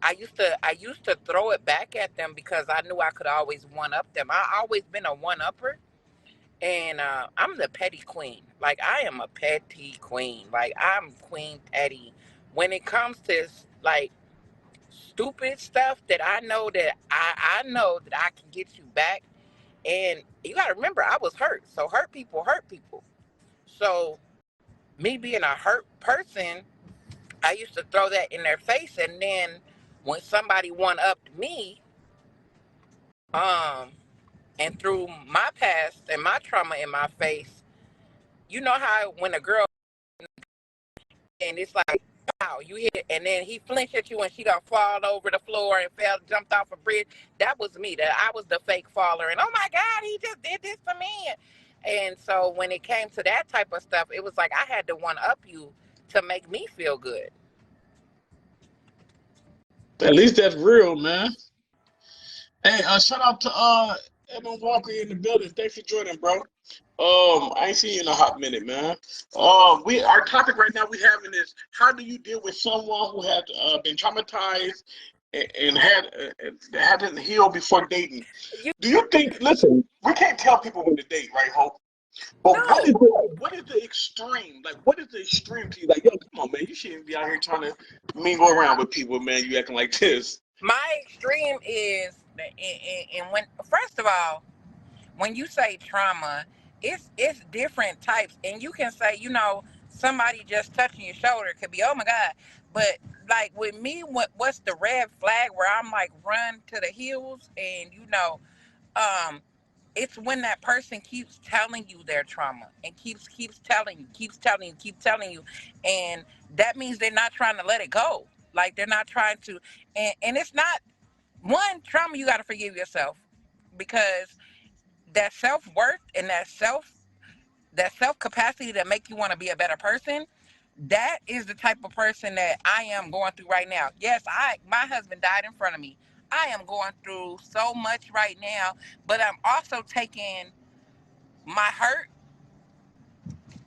I used to throw it back at them because I knew I could always one up them. I always been a one upper, and I'm the petty queen. Like, I am a petty queen. Like, I'm Queen Petty. When it comes to like stupid stuff that I know that I know that I can get you back. And you got to remember, I was hurt. So hurt people hurt people. So me being a hurt person, I used to throw that in their face. And then when somebody one upped me, and threw my past and my trauma in my face, you know how when a girl, and it's like, wow, you hit, and then he flinched at you and she got fall over the floor and jumped off a bridge. That was me. That I was the fake faller, and oh my God, he just did this to me. And so when it came to that type of stuff, it was like I had to one up you to make me feel good. At least that's real, man. Hey, shout out to Evan Walker in the building. Thanks for joining, bro. I ain't seen you in a hot minute, man. Our topic right now we having is how do you deal with someone who had been traumatized and hadn't healed before dating? Do you think? Listen, we can't tell people when to date, right, Hope? But No, what is the extreme? Like, what is the extreme to you? Like, yo, come on, man, you shouldn't be out here trying to mingle around with people, man. You acting like this. my extreme is, and when, first of all, when you say trauma, it's different types, and you can say, somebody just touching your shoulder could be, oh my God, but like with me, what's the red flag where I'm like run to the hills, and um it's when that person keeps telling you their trauma and keeps telling you, keeps telling you, and that means they're not trying to let it go. Like they're not trying to, and it's not one trauma. You got to forgive yourself because that self worth and that self capacity that make you want to be a better person. That is the type of person that I am going through right now. Yes, my husband died in front of me. I am going through so much right now, but I'm also taking my hurt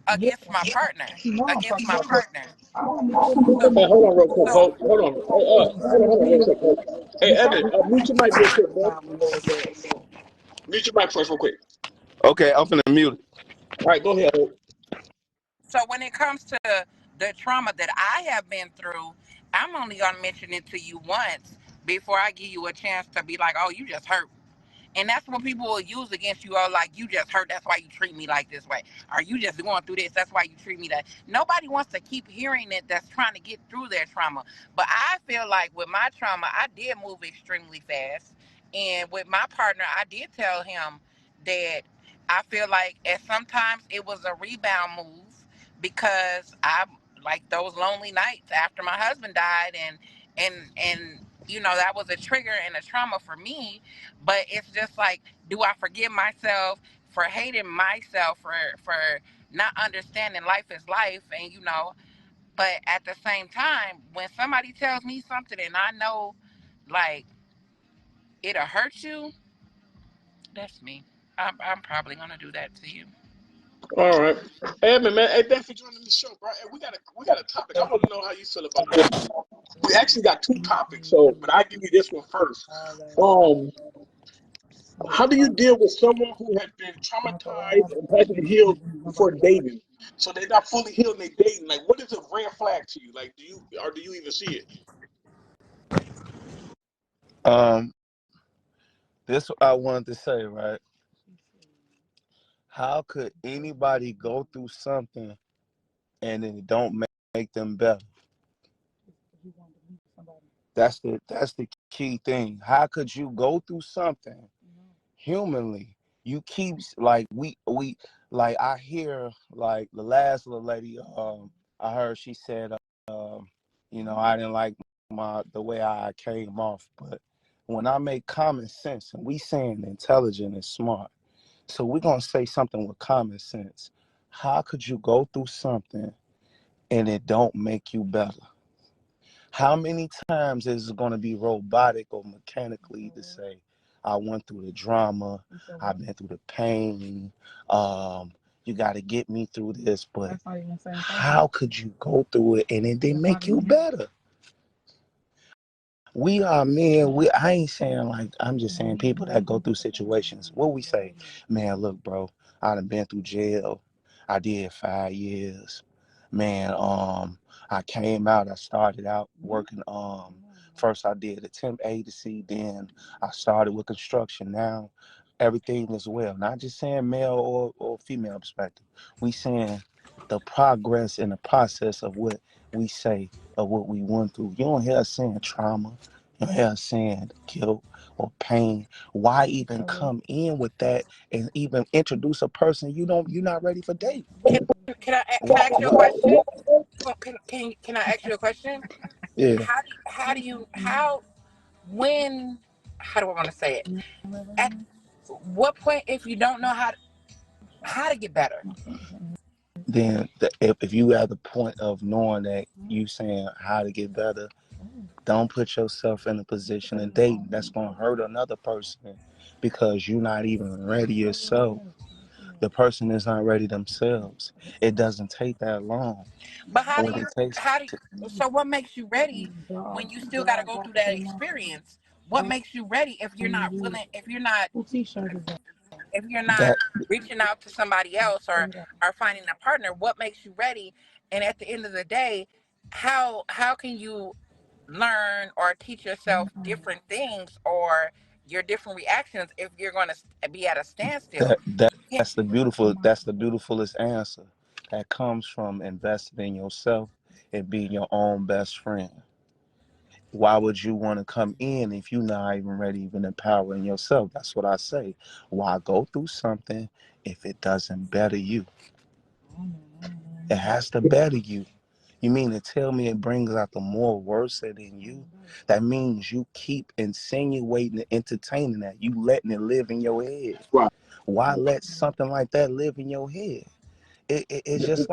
Yeah. against my partner. Against my partner. Hey, So, hold on real quick. so Hold on. Hold on real quick. Hey, Evan, mute your mic real quick, bro. Mute your mic first real quick. Okay, I'm finna mute it. All right, go ahead. so when it comes to the trauma that I have been through, I'm only gonna mention it to you once before I give you a chance to be like, oh, you just hurt. And that's what people will use against you. Or like, you just hurt. That's why you treat me like this way. Or you just going through this. That's why you treat me that. Nobody wants to keep hearing it that's trying to get through their trauma. But I feel like with my trauma, I did move extremely fast. And with my partner, I did tell him that I feel like at sometimes it was a rebound move because I like those lonely nights after my husband died and that was a trigger and a trauma for me. But it's just like, do I forgive myself for hating myself for not understanding life is life? And but at the same time, when somebody tells me something and I know like it'll hurt you, that's me. I'm probably gonna do that to you. All right. Hey, Evan, man. Hey, thanks for joining the show, bro. Hey, we got a topic. I want to know how you feel about this. We actually got two topics, but I'll give you this one first. How do you deal with someone who has been traumatized and hasn't healed before dating? So they're not fully healed and they dating. Like, what is a red flag to you? Like, do you even see it? Um, this what I wanted to say, right? How could anybody go through something and then it don't make them better? That's the key thing. How could you go through something humanly? You keep like we like I hear like the last little lady. I heard she said, I didn't like the way I came off, but when I make common sense, and we saying intelligent and smart, so we're gonna say something with common sense. How could you go through something and it don't make you better? How many times is it going to be robotic or mechanically to say, I went through the drama, I've been through the pain, you got to get me through this, but how could you go through it and it didn't make you better? We are men. I ain't saying like, I'm just saying people that go through situations. What we say, man, look, bro, I done been through jail. I did 5 years. Man, I came out, I started out working, first I did a temp agency, then I started with construction. Now everything is well. Not just saying male or female perspective. We saying the progress and the process of what we say of what we went through. You don't hear us saying trauma. You don't hear us saying guilt or pain. Why even come in with that and even introduce a person you're not ready for dating? Can I ask you a question? Can I ask you a question? Yeah. When how do I want to say it? At what point, if you don't know how to get better? Then if you at the point of knowing that you saying how to get better, don't put yourself in a position of dating that's going to hurt another person because you're not even ready yourself. The person is not ready themselves. It doesn't take that long. But What it takes so what makes you ready when you still got to go through that experience? What makes you ready if you're not willing, if you're not that reaching out to somebody else or finding a partner? What makes you ready? And at the end of the day, how can you learn or teach yourself different things or your different reactions if you're going to be at a standstill? that that You can't. that's the beautifulest answer. That comes from investing in yourself and being your own best friend. Why would you want to come in if you're not even ready, even empowering yourself? That's what I say. Why go through something if it doesn't better you? It has to better you. You mean to tell me it brings out the more worse in you? That means you keep insinuating and entertaining that. You letting it live in your head. Right. Why let something like that live in your head? It's just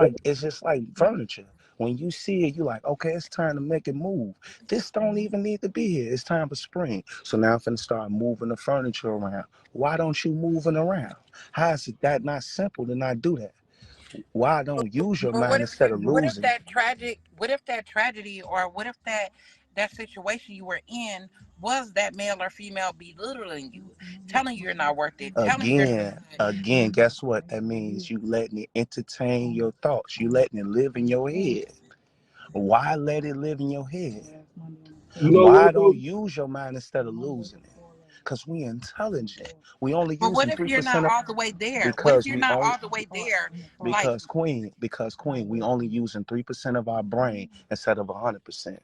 like furniture. When you see it, you're like, okay, it's time to make it move. This don't even need to be here. It's time for spring. So now I'm finna start moving the furniture around. Why don't you moving around? How is it that not simple to not do that? Why don't use your But mind instead of what if losing it? that tragedy, or what if that situation you were in was that male or female belittling you, telling you you're not worth it, telling you you're not good? Again, guess what? That means you letting it entertain your thoughts. You letting it live in your head. Why let it live in your head? You know Why what don't though? use your mind instead of losing it? Because we intelligent. We only But what using if you're not 3% of all the way there? What if because you're we not only all the way there? Like, because queen, we only using 3% of our brain instead of 100%.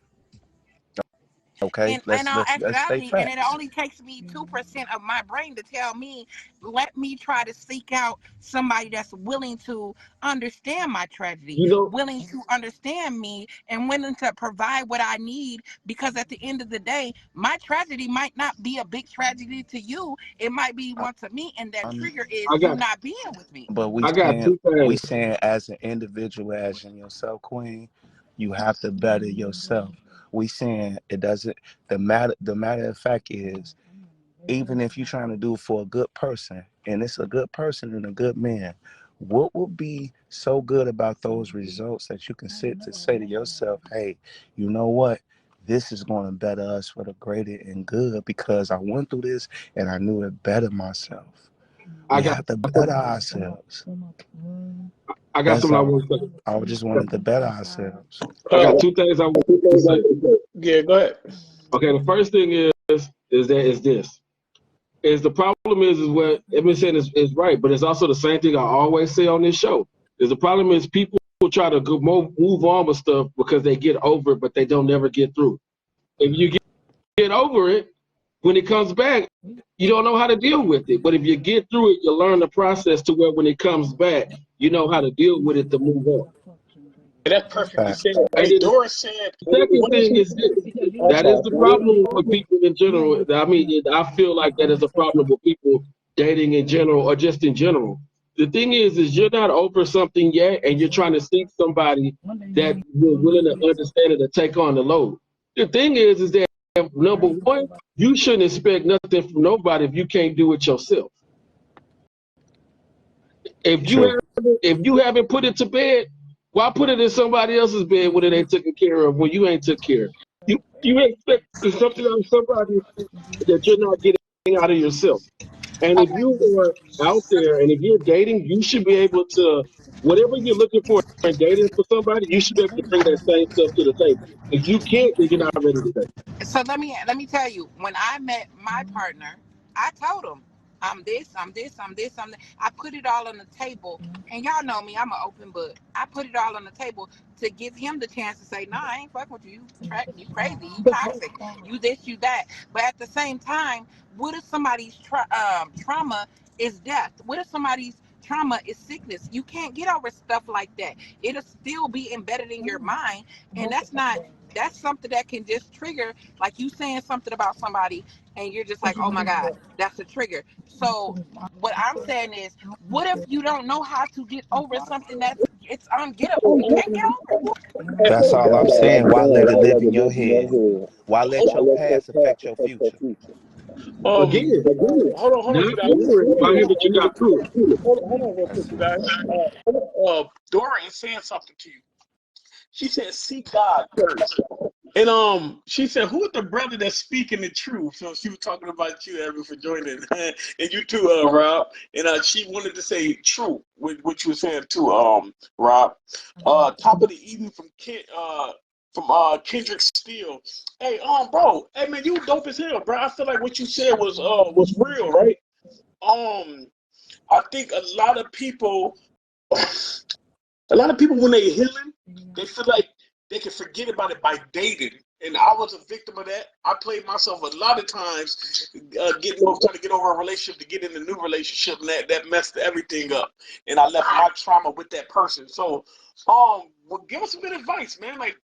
Okay? in all Let's stay actuality, and it facts. only takes me 2% of my brain to tell me, let me try to seek out somebody that's willing to understand my tragedy, You know, willing to understand me, and willing to provide what I need. Because at the end of the day, my tragedy might not be a big tragedy to you. It might be I, one to me, and that I'm trigger is I you got not being with me. but I got two we things. saying as an individual, as in yourself, queen, you have to better yourself. We saying it doesn't the matter of fact is, even if you're trying to do it for a good person, and it's a good person and a good man, what would be so good about those results that you can sit to say to yourself, hey, you know what? This is going to better us for the greater and good because I went through this and I knew it better myself. I We got have to better ourselves. I got That's something I all. want to say. I just wanted to better ourselves. I Uh, got two things I want to say. yeah, go ahead. Okay, the first thing is this. Is the problem is what Evan said is right, but it's also the same thing I always say on this show. Is the problem is people try to move on with stuff because they get over it, but they don't never get through. If you get over it, when it comes back, you don't know how to deal with it. But if you get through it, you learn the process to where when it comes back, you know how to deal with it to move on. That's perfectly said. Facts. And Hey, then Doris said, the second what is thing is this. I'm That is sorry. the problem with people in general. I mean, I feel like that is a problem with people dating in general or just in general. The thing is you're not over something yet, and you're trying to seek somebody that you're willing to understand it to take on the load. The thing is that number one, you shouldn't expect nothing from nobody if you can't do it yourself. If you True. haven't put it to bed, why put it in somebody else's bed when it ain't taken care of when you ain't took care of? You expect something out of somebody that you're not getting out of yourself. And if Okay, you are out there and if you're dating, you should be able to whatever you're looking for in dating for somebody, you should be able to bring that same stuff to the table. If you can't, then you're not ready to date. so let me tell you, when I met my partner, I told him I'm this, I'm this, I'm this, I'm that. I put it all on the table, and y'all know me, I'm an open book. I put it all on the table to give him the chance to say, "Nah, I ain't fucking with you. You crazy. You toxic. You this, you that." But at the same time, what if somebody's trauma is death? What if somebody's trauma is sickness? You can't get over stuff like that. It'll still be embedded in your mind, and that's something that can just trigger, like you saying something about somebody and you're just like, oh my god, that's a trigger. So what I'm saying is, what if you don't know how to get over something that's it's ungettable? You can't get over it. That's all I'm saying. Why let it live in your head? Why let your past affect your future? um Again, hold on, not you guys. over it by having you got through it. Hold on real quick, That's you guys. Dora is saying something to you. She said, seek God first. And she said, who is the brother that's speaking the truth? So she was talking about you, Evan, for joining. And you too, Rob. And she wanted to say true, what you were saying too, Rob. Top of the evening from Kendrick Steele. Hey, bro, hey man, you dope as hell, bro. I feel like what you said was real, right? I think a lot of people when they healing, they feel like they can forget about it by dating. And I was a victim of that. I played myself a lot of times, trying to get over a relationship to get in a new relationship, and that messed everything up. And I left my trauma with that person. So, well, give us some good advice, man. Like,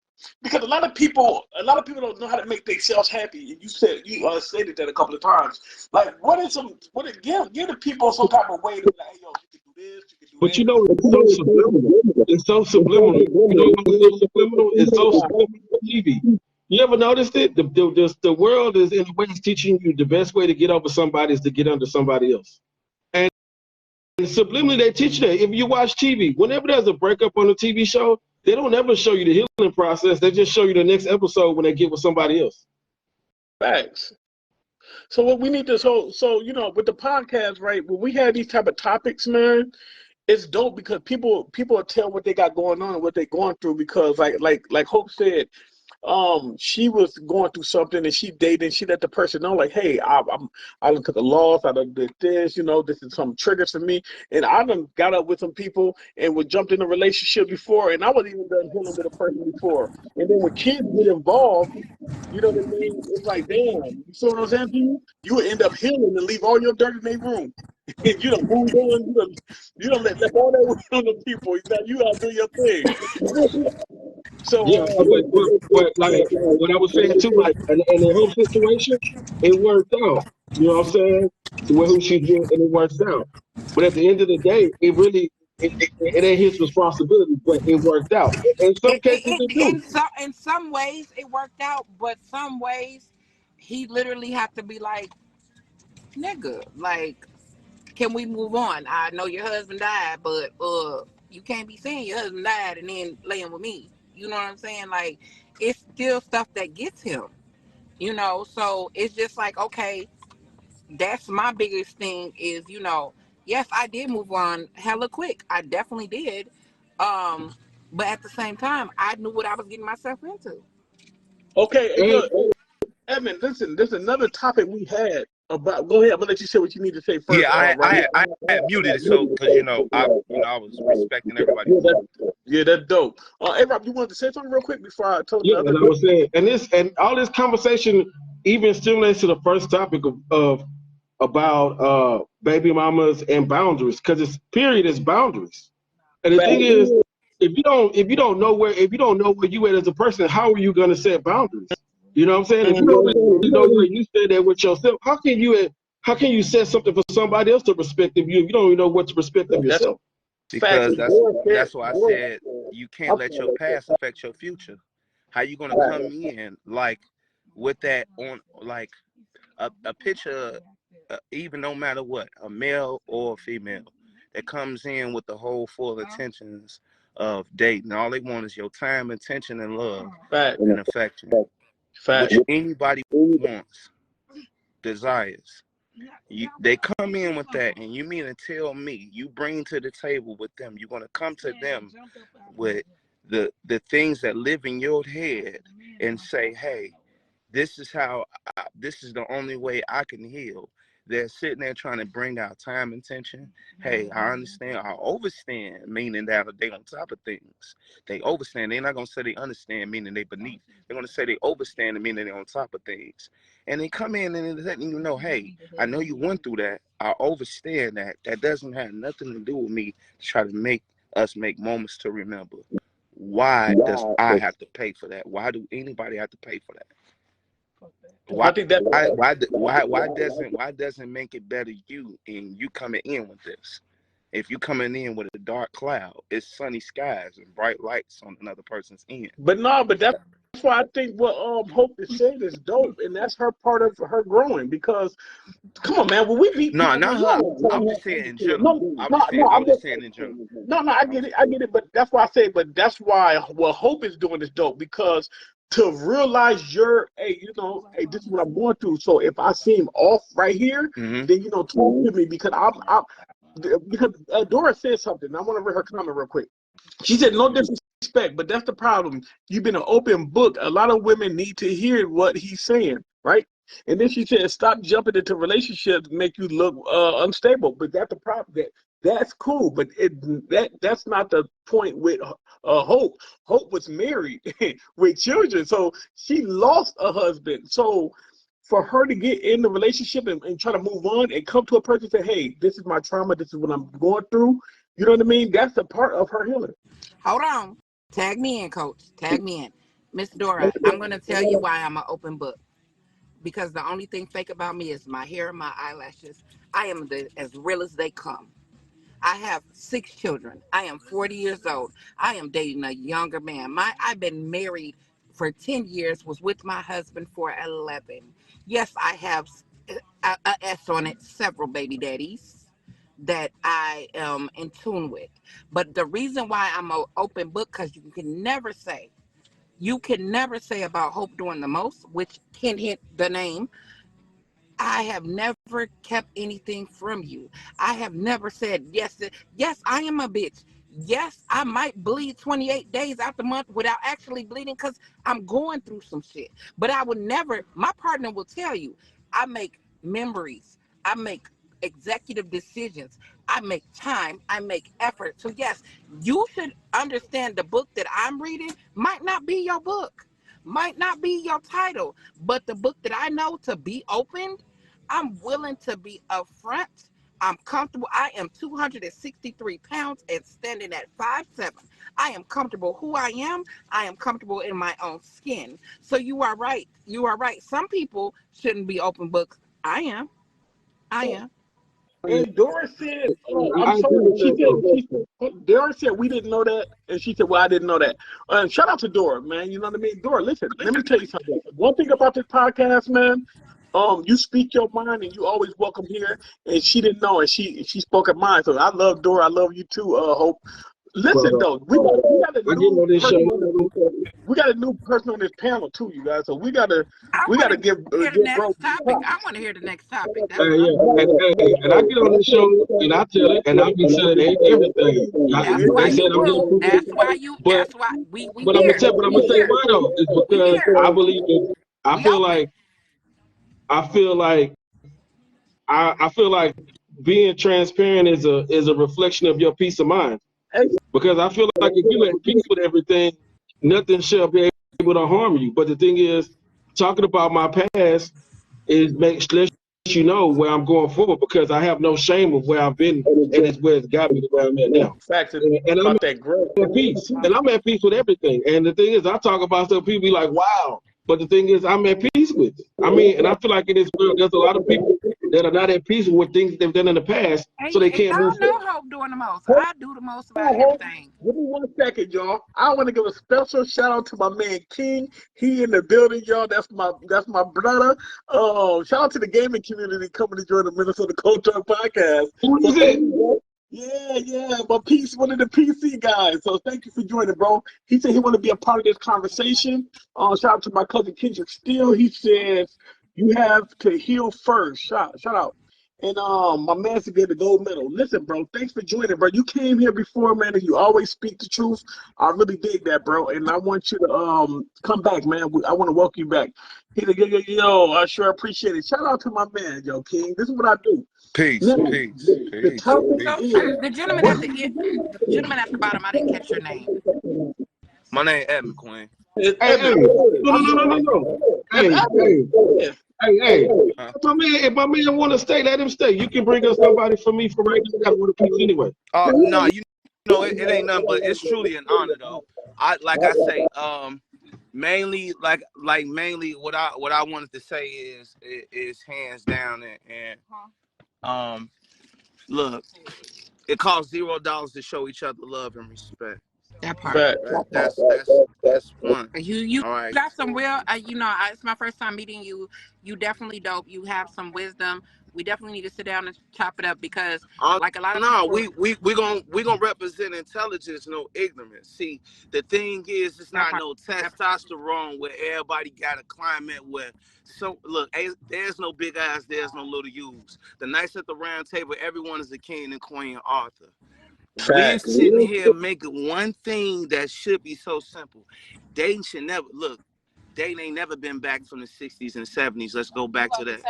because a lot of people don't know how to make themselves happy. And you stated that a couple of times. Like, give the people some type of way to be like, hey, yo, you can do this, you can do But that. you know, it's so subliminal. It's so subliminal. You know what's so subliminal? It's so subliminal for TV. You ever noticed it? The world is in ways teaching you the best way to get over somebody is to get under somebody else. And subliminally, they teach that. If you watch TV, whenever there's a breakup on a TV show, they don't ever show you the healing process. They just show you the next episode when they get with somebody else. Facts. So what we need to with the podcast, right? When we have these type of topics, man, it's dope because people will tell what they got going on and what they're going through because like Hope said, she was going through something and she let the person know like, hey, I done took a loss, I done did this, this is some triggers for me, and I done got up with some people and was jumped in a relationship before, and I was even done healing with a person before, and then when kids get involved, you know what I mean? It's like, damn, you see what I'm saying to you? You would end up healing and leave all your dirt in their room. You done moved on, you done left all that with other people. You gotta do your thing. So Yeah, but like what I was saying too, like in the whole situation, it worked out. You know what I'm saying? With who she's with, and it works out. But at the end of the day, it ain't his responsibility, but it worked out. In some cases, it do. In some ways it worked out, but some ways he literally had to be like, nigga, like, can we move on? I know your husband died, but you can't be saying your husband died and then laying with me. You know what I'm saying? Like, it's still stuff that gets him, so it's just like, okay, that's my biggest thing is, yes, I did move on hella quick. I definitely did. But at the same time, I knew what I was getting myself into. okay, And look, Evan, listen, there's another topic we had about. Go ahead, I'm gonna let you say what you need to say first. Yeah, Right? I had muted it so because I was respecting everybody. Yeah, that's dope. Hey, Rob, you wanted to say something real quick before I told you? yeah, and I was saying, and all this conversation even stimulates to the first topic of about baby mamas and boundaries, because it's boundaries. And the thing is, if you don't know where you at as a person, how are you gonna set boundaries? You know what I'm saying? If you don't know where you stand at with yourself, how can you set something for somebody else to respect of you if you don't even know what to respect of yourself? Because that's why I said you can't let your past affect your future. How you gonna come in like with that on like a picture, even no matter what, a male or a female that comes in with the whole full intentions of dating. All they want is your time, attention, and love and affection, which anybody wants, desires. They come in with that, and you mean to tell me you bring to the table with them, you're going to come to them with the things that live in your head and say, hey, this is the only way I can heal. They're sitting there trying to bring out time and attention. Hey, I understand. I overstand, meaning that they on top of things. They overstand. They're not going to say they understand, meaning they beneath. They're going to say they overstand, meaning they're on top of things. And they come in and they're letting you know, hey, I know you went through that. I overstand that. That doesn't have nothing to do with me to try to make us make moments to remember. Why does I have to pay for that? Why do anybody have to pay for that? Why doesn't make it better you and you coming in with this? If you coming in with a dark cloud, it's sunny skies and bright lights on another person's end. But that's why I think what Hope is saying is dope, and that's her part of her growing. Because come on, man, when we meet not her. I'm just saying in general. I'm just saying in general. No, I get it. But that's why I say. But that's why what Hope is doing is dope, because to realize hey, this is what I'm going through. So if I seem off right here, then talk to me, because because Dora said something. I want to read her comment real quick. She said, no disrespect, but that's the problem. You've been an open book. A lot of women need to hear what he's saying, right? And then she said, stop jumping into relationships that make you look unstable. But that's the problem. That That's cool, but that's not the point with Hope. Hope was married with children, so she lost a husband. So for her to get in the relationship and try to move on and come to a person and say, "Hey, this is my trauma. This is what I'm going through." You know what I mean? That's a part of her healing. Hold on. Tag me in, coach. Tag me in. Miss Dora, I'm going to tell you why I'm an open book. Because the only thing fake about me is my hair and my eyelashes. I am as real as they come. I have 6 children. I am 40 years old. I am dating a younger man. I've been married for 10 years, was with my husband for 11. Yes, I have a S on it, several baby daddies that I am in tune with. But the reason why I'm an open book, because you can never say about Hope doing the most, which can hit the name. I have never kept anything from you. I have never said, yes, I am a bitch. Yes, I might bleed 28 days out the month without actually bleeding because I'm going through some shit. But I would never, my partner will tell you, I make memories. I make executive decisions. I make time. I make effort. So yes, you should understand the book that I'm reading might not be your book, might not be your title, but the book that I know to be opened, I'm willing to be upfront. I'm comfortable. I am 263 pounds and standing at 5'7". I am comfortable who I am. I am comfortable in my own skin. So you are right. You are right. Some people shouldn't be open books. I am. I am. And Doris said, I "I'm agree sorry." with She that. said, "Doris said we didn't know that," and she said, "Well, I didn't know that." Shout out to Dora, man. You know what I mean? Dora, listen. Let me tell you something. One thing about this podcast, man. You speak your mind, and you always welcome here. And she didn't know, and she spoke her mind. So I love Dora. I love you too. Hope. Listen But though, we got a I get new on this show. person. We got a new person on this panel too, you guys. So we gotta I want to give hear the bro next topic. I want to hear the next topic. That's what I'm. Yeah, and I get on this show and I tell it, and I be saying everything. That's why They said you I'm getting grew. people, That's why you. but That's why we I'm gonna here. tell, but I'm We gonna say here. why though, is We because here. I believe that We open. I feel like I feel like being transparent is a reflection of your peace of mind. Because I feel like if you're at peace with everything, nothing shall be able to harm you. But the thing is, talking about my past is lets you know where I'm going forward because I have no shame of where I've been and it's where it's got me to where I'm at now. facts And I'm about that growth. at peace. And I'm at peace with everything. And the thing is, I talk about stuff, people be like, wow. But the thing is, I'm at peace with it. I mean, and I feel like in this world, there's a lot of people that are not at peace with things they've done in the past, so they And can't y'all move know forward. Hope doing the most. I do the most about Hold everything. Give me 1 second, y'all. I want to give a special shout out to my man King. He in the building, y'all. That's my brother. Shout out to the gaming community coming to join the Minnesota Cold Talk podcast. Who So is thank it? you, yeah, one of the PC guys. So thank you for joining, bro. He said he want to be a part of this conversation. Shout out to my cousin Kendrick Steele. He says you have to heal first. Shout out. And my man to get the gold medal. Listen, bro, thanks for joining, bro. You came here before, man, and you always speak the truth. I really dig that, bro. And I want you to come back, man. I want to welcome you back. He said, yo, I sure appreciate it. Shout out to my man, yo, King. This is what I do. Peace, Now, peace, the peace, topic So peace. is the gentleman at the bottom, I didn't catch your name. My name Edmund Quinn. it's Hey, Evan. no. It's Hey, Evan. Yeah. hey. Huh? If my man want to stay, let him stay. You can bring us somebody for me for right now. I got to want to peace anyway. No, you know it ain't nothing, but it's truly an honor though. I say, mainly mainly what I wanted to say is hands down and look, it costs $0 to show each other love and respect. That part. But Right? That's one. You All right. got some real. It's my first time meeting you. You definitely dope. You have some wisdom. We definitely need to sit down and chop it up because, like a lot of No, people, we gonna represent intelligence, no ignorance. See, the thing is, it's that not part. no testosterone where everybody got a climate where. So look, there's no big eyes, there's no little U's. The Knights at the Round Table, everyone is the king and queen Arthur. We're facts. sitting here making one thing that should be so simple. Dating should never look. Dating ain't never been back from the 60s and 70s. Let's go back to that.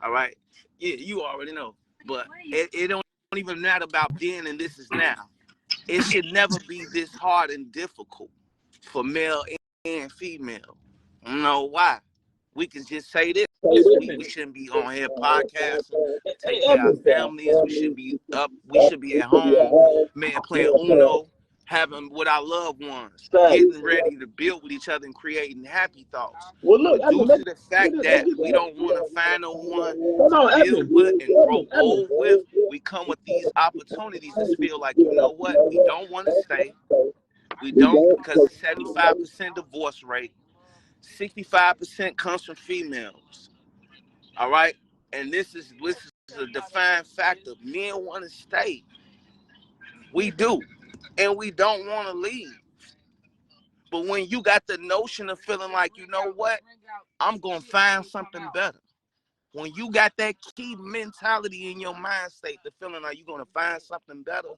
All right. Yeah, you already know. But it don't even matter about then and this is now. It should never be this hard and difficult for male and female. I don't know why. We can just say this. We shouldn't be on here podcasting, take care of our families. We should be up. We should be at home, man, playing Uno, having with our loved ones, getting ready to build with each other and creating happy thoughts. Well, look, But due to the fact that we don't want to find no one to build with and grow old with, we come with these opportunities to feel like, you know what, we don't want to stay. We don't, because it's 75% divorce rate. 65% comes from females. All right? And this is a defining factor. Men want to stay. We do. And we don't want to leave. But when you got the notion of feeling like, you know what, I'm going to find something better. When you got that key mentality in your mind state, the feeling like you're going to find something better,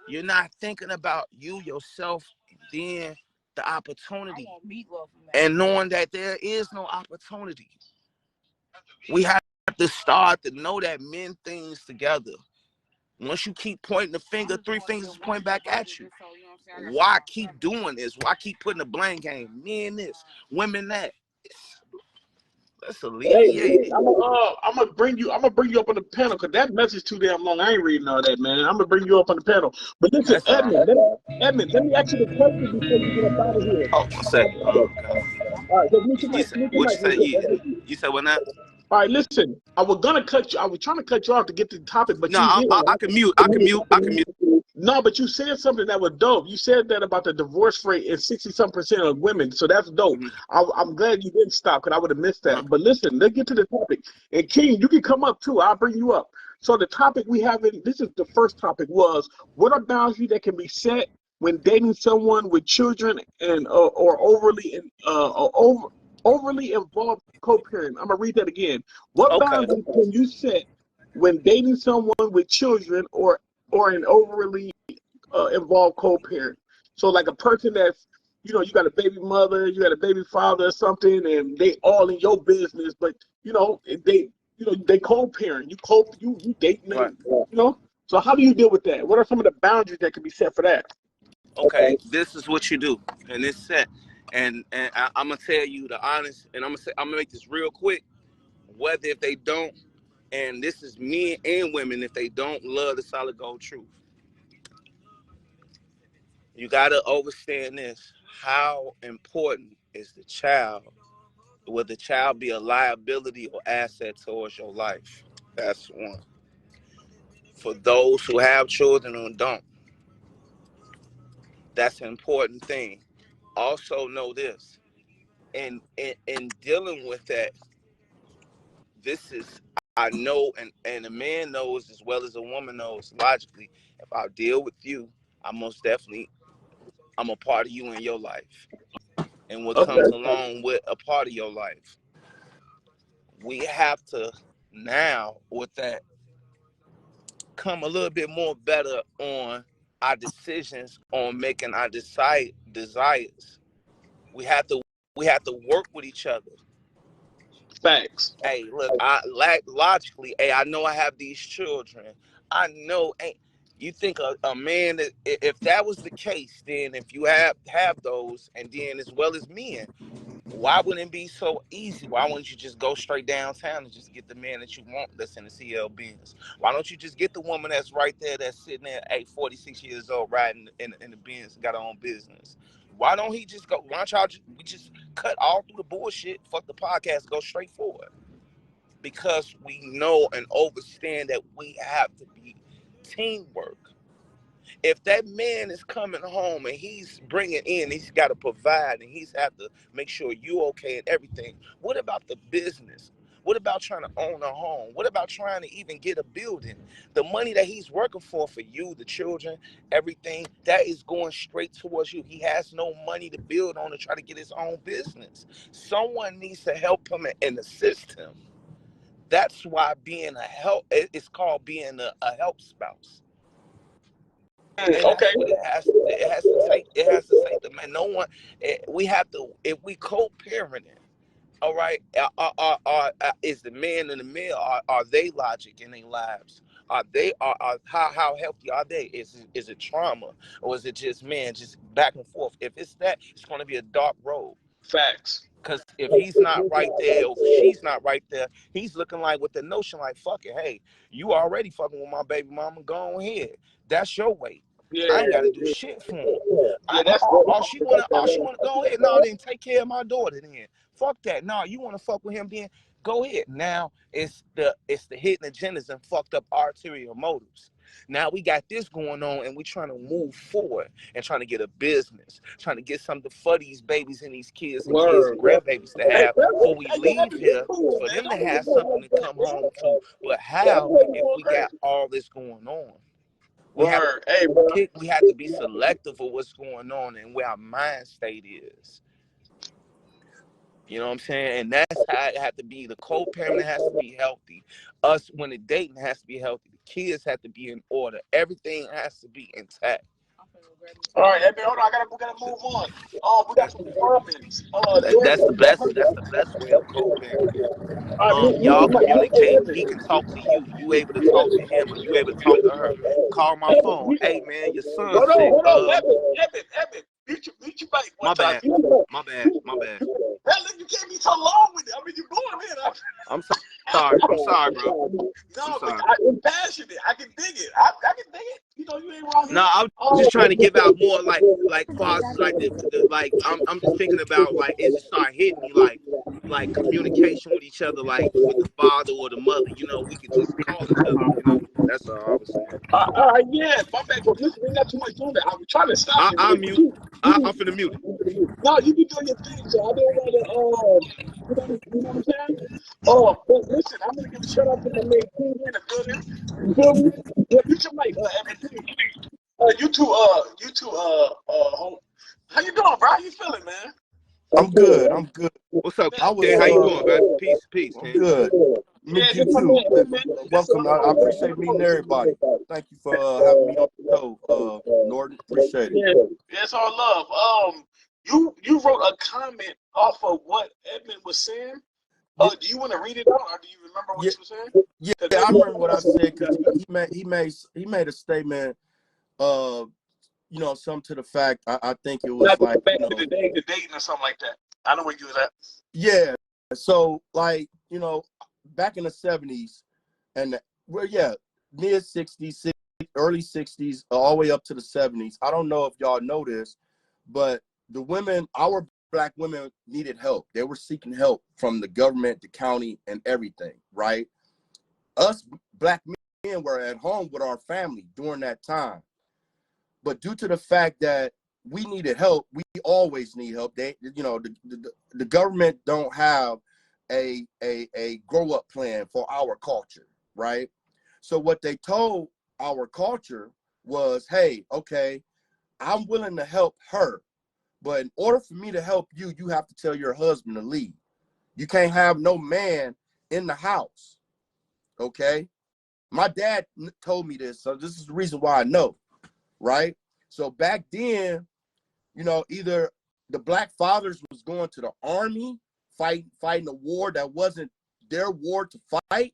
you're not thinking about you, yourself, and then the opportunity. And knowing that there is no opportunity. We have to start to know that men things together. Once you keep pointing the finger, three fingers point back at you. Why keep doing this? Why keep putting the blame game? Men this, women that. Let's alleviate it. I'm gonna bring you up on the panel because that message too damn long. I ain't reading all that, man. I'm gonna bring you up on the panel. But listen, Edmund, let me ask you the question before you get up out of here. Oh, one second. Oh, okay. All right, What you said? You said what now? All right, listen. I was trying to cut you off to get to the topic, but no, I can mute. No, but you said something that was dope. You said that about the divorce rate is 60-some% of women, so that's dope. Mm-hmm. I'm glad you didn't stop because I would have missed that. Mm-hmm. But listen, let's get to the topic. And King, you can come up too. I'll bring you up. So the topic we have, this is the first topic, was what are boundaries that can be set when dating someone with children and or overly involved co-parent. I'm gonna read that again. What boundaries can you set when dating someone with children or an overly involved co-parent? So like a person that's, you got a baby mother, you got a baby father or something, and they all in your business, but they co-parent. You dating them, right. So how do you deal with that? What are some of the boundaries that can be set for that? Okay, this is what you do, and it's set. And I'm gonna tell you the honest, and I'm gonna make this real quick. Whether if they don't, and this is men and women, if they don't love the solid gold truth, you gotta understand this. How important is the child? Will the child be a liability or asset towards your life? That's one. For those who have children or don't, that's an important thing. Also know this. In dealing with that, this is, I know, and a man knows as well as a woman knows logically, if I deal with you, I'm a part of you in your life. And what comes along with a part of your life. We have to now, with that, come a little bit more better on our decisions, on making our desires. We have to work with each other. Facts. Hey, look, logically, I know I have these children. I know, you think a man that, if that was the case, then if you have those, and then as well as men, why wouldn't it be so easy? Why wouldn't you just go straight downtown and just get the man that you want that's in the CL Benz? Why don't you just get the woman that's right there, that's sitting there, 46 years old, riding in the Benz, and got her own business? Why don't he just go? Why don't we just cut all through the bullshit, fuck the podcast, go straight forward? Because we know and understand that we have to be teamwork. If that man is coming home and he's bringing in, he's got to provide, and he's have to make sure you're okay and everything. What about the business? What about trying to own a home? What about trying to even get a building? The money that he's working for you, the children, everything, that is going straight towards you. He has no money to build on to try to get his own business. Someone needs to help him and assist him. That's why being it's called being a help spouse. And it has to take the man. No one. We have to, if we co-parenting. All right. Is the man and the male, are they logic in their lives? Are how healthy are they? Is it trauma, or is it just man just back and forth? If it's that, it's going to be a dark road. Facts. Because if he's not right there, or if she's not right there, he's looking like with the notion like, fuck it, hey, you already fucking with my baby mama, go ahead. That's your way. Yeah, I ain't got to do shit for him. yeah, that's All she wanna go ahead. No, then take care of my daughter. Then fuck that. No, you wanna fuck with him? Then go ahead. Now it's the hidden agendas and fucked up arterial motives. Now we got this going on, and we trying to move forward and trying to get a business, trying to get something for these babies and these kids and word. grandbabies to Hey, have before we leave here, cool, for man. them to have something to come home to. But how if we got all this going on? Word. Hey, bro. We have to be selective of what's going on and where our mind state is. You know what I'm saying? And that's how it has to be. The co-parenting has to be healthy. Us, when the dating has to be healthy. The kids have to be in order. Everything has to be intact. All right, hey, man, hold on. We gotta move on. We got That's some comments. that's the best. That's the best way of co-parenting. All right, Y'all communicate. He can talk to you. You able to talk to him, or you able to talk to her. Call my phone. Hey man, your son's sick. hold on, Evan. Mute your mic one My time. bad. My bad. Hell, you can't be so long with it. I mean, you're going in. I'm sorry. I'm sorry, bro. No, I'm sorry. I'm passionate. I can dig it. I can dig it. You know, you ain't wrong. No, I'm just trying to give out more like far as like the like I'm just thinking about like as it start hitting me like communication with each other, like with the father or the mother, you know, we could just call each other, you know. That's all I was saying. Yeah, my bad. But listen, we got too much on that. I was trying to stop you. I'm mute. I'm finna mute it. No, you be doing your thing, so I didn't want to, you know what I'm saying? But listen, I'm gonna give a shout out to my man King in the building. You feel me? Yeah, mute your mic, Evan, please. Home. How you doing, bro? How you feeling, man? I'm good. I'm good. What's up, I was Ken? How you doing, man? Peace, I'm Ken. good. Meet you too. Welcome. I appreciate meeting everybody. Thank you for having me on the show, Norton. Appreciate it. Yeah, it's all love. You wrote a comment off of what Edmund was saying. Do you want to read it out, or do you remember what you were saying? Yeah, I remember what I said because he made a statement. You know, some to the fact. I think it was like the dating or something like that. I know where you was at. Yeah. So like, you know, back in the 70s and mid 60s, early 60s, all the way up to the 70s. I don't know if y'all know this, but the women, our Black women needed help. They were seeking help from the government, the county, and everything, right? Us Black men were at home with our family during that time. But due to the fact that we needed help, we always need help. They, you know, the government don't have a grow up plan for our culture, right? So what they told our culture was, hey, okay, I'm willing to help her, but in order for me to help you, you have to tell your husband to leave. You can't have no man in the house, okay? My dad told me this, so this is the reason why I know, right? So back then, you know, either the Black fathers was going to the army, fighting a war that wasn't their war to fight,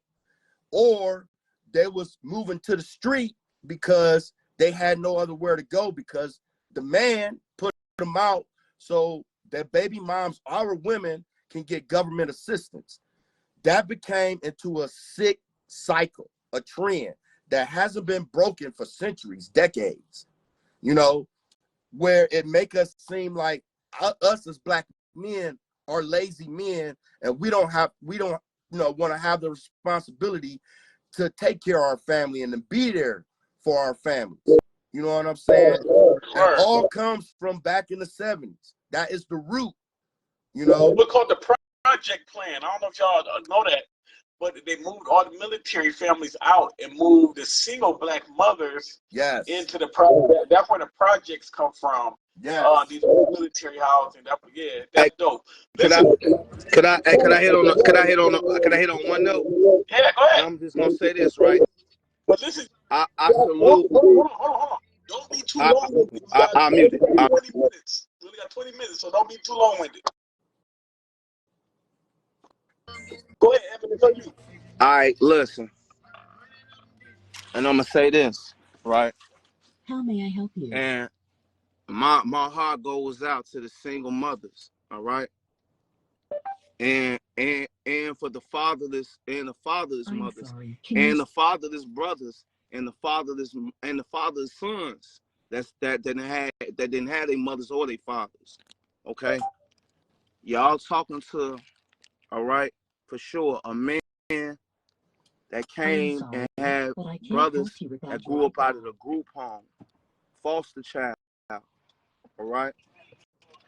or they was moving to the street because they had no other where to go because the man put them out so that baby moms, our women, can get government assistance. That became into a sick cycle, a trend that hasn't been broken for centuries, decades, you know, where it make us seem like us as Black men are lazy men, and we don't want to have the responsibility to take care of our family and to be there for our families. You know what I'm saying? It all comes from back in the 70s. That is the root, you know. What's called the project plan. I don't know if y'all know that, but they moved all the military families out and moved the single Black mothers into the project. That's where the projects come from. Yeah. These military housing. That's dope. Listen, could I hit on one note? Yeah, go ahead. I'm just gonna say this, right? But listen, I salute. Hold on. Don't be too long-winded. I muted. 20 minutes. We only got 20 minutes, so don't be too long-winded. Go ahead, Evan. It's on you. All right, listen. And I'm gonna say this, right? How may I help you? And my heart goes out to the single mothers, all right? And for the fatherless and the fatherless I'm mothers sorry. and the fatherless brothers and the fatherless sons that didn't have their mothers or their fathers. Okay? Y'all talking to, all right, for sure, a man that came sorry, and had but I can't brothers help you with that that grew up out of the group home, foster child, all right,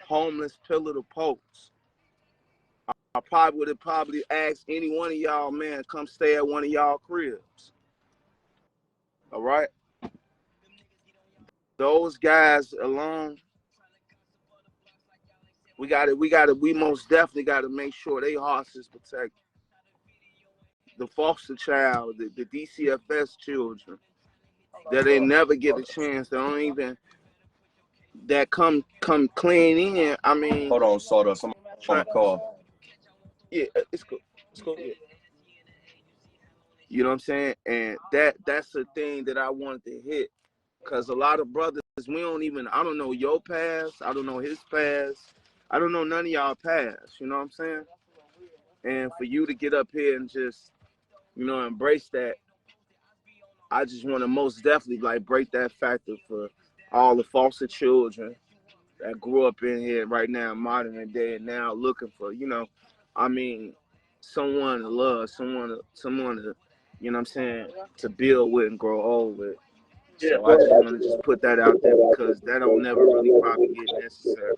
homeless pillar to post. I probably would have asked any one of y'all, man, come stay at one of y'all cribs. All right? Those guys alone, we most definitely gotta make sure their hearts is protected. The foster child, the DCFS children, that they never get a chance, they don't even that come clean in. I mean, Hold on, Sawdust. I'm on a call. Yeah, it's cool. It's cool. Yeah. You know what I'm saying? And that's the thing that I wanted to hit. Because a lot of brothers, I don't know your past. I don't know his past. I don't know none of y'all past. You know what I'm saying? And for you to get up here and just, embrace that, I just want to most definitely break that factor for all the foster children that grew up in here right now, modern day, and now looking for, someone to love, someone to, you know what I'm saying, to build with and grow old with. So I just want to just put that out there because that don't never really probably get necessary,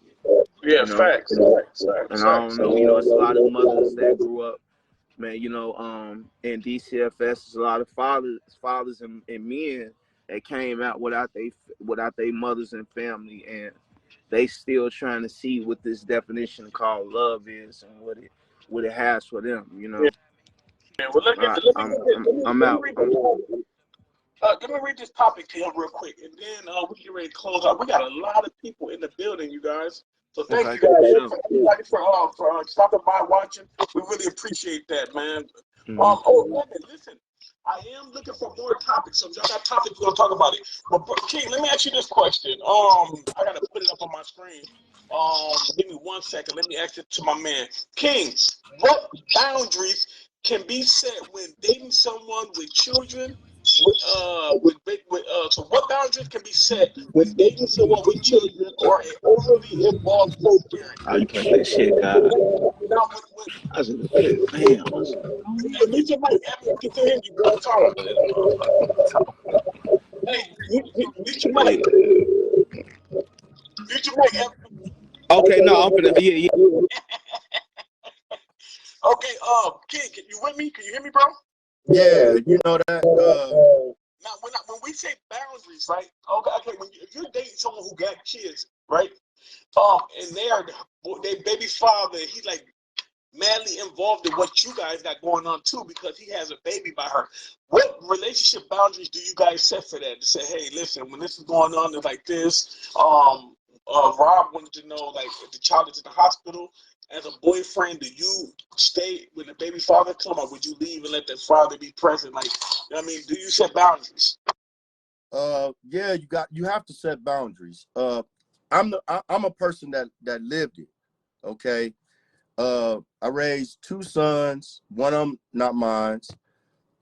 Yeah, you know. facts. And I don't know, it's a lot of mothers that grew up, man, in DCFS. There's a lot of fathers and men that came out without they mothers and family, and they still trying to see what this definition called love is and what it has for them, Yeah, well, I'm out. let me read this topic to him real quick, and then we get ready to close out. We got a lot of people in the building, you guys. So thank you guys everybody for stopping by, watching. We really appreciate that, man. Listen, I am looking for more topics. So if y'all got topics, we're gonna talk about it. But King, let me ask you this question. I gotta put it up on my screen. Give me 1 second. Let me ask it to my man. King, what boundaries can be set when dating someone with children? So what boundaries can be set when dating someone with children or an overly involved co-parent? Oh, you play that shit, God. Now, I was in the pit. Damn. Hey, mute your mic, Evan. We can still hear you, bro. Talk. Hey, mute your mic. Mute your mic, Evan. Okay, no, I'm gonna, yeah. Okay, King, you with me? Can you hear me, bro? Yeah, you know that. Now, when we say boundaries, right? Okay, if you're dating someone who got kids, right? And they baby father, he's like madly involved in what you guys got going on too, because he has a baby by her. What relationship boundaries do you guys set for that? To say, hey, listen, when this is going on, it's like this. Rob wanted to know, like, if the child is in the hospital, as a boyfriend, do you stay when the baby father come, or would you leave and let the father be present? Like, you know what I mean, do you set boundaries? Yeah, you have to set boundaries. I'm a person that lived it. Okay. I raised 2 sons, one of them not mine.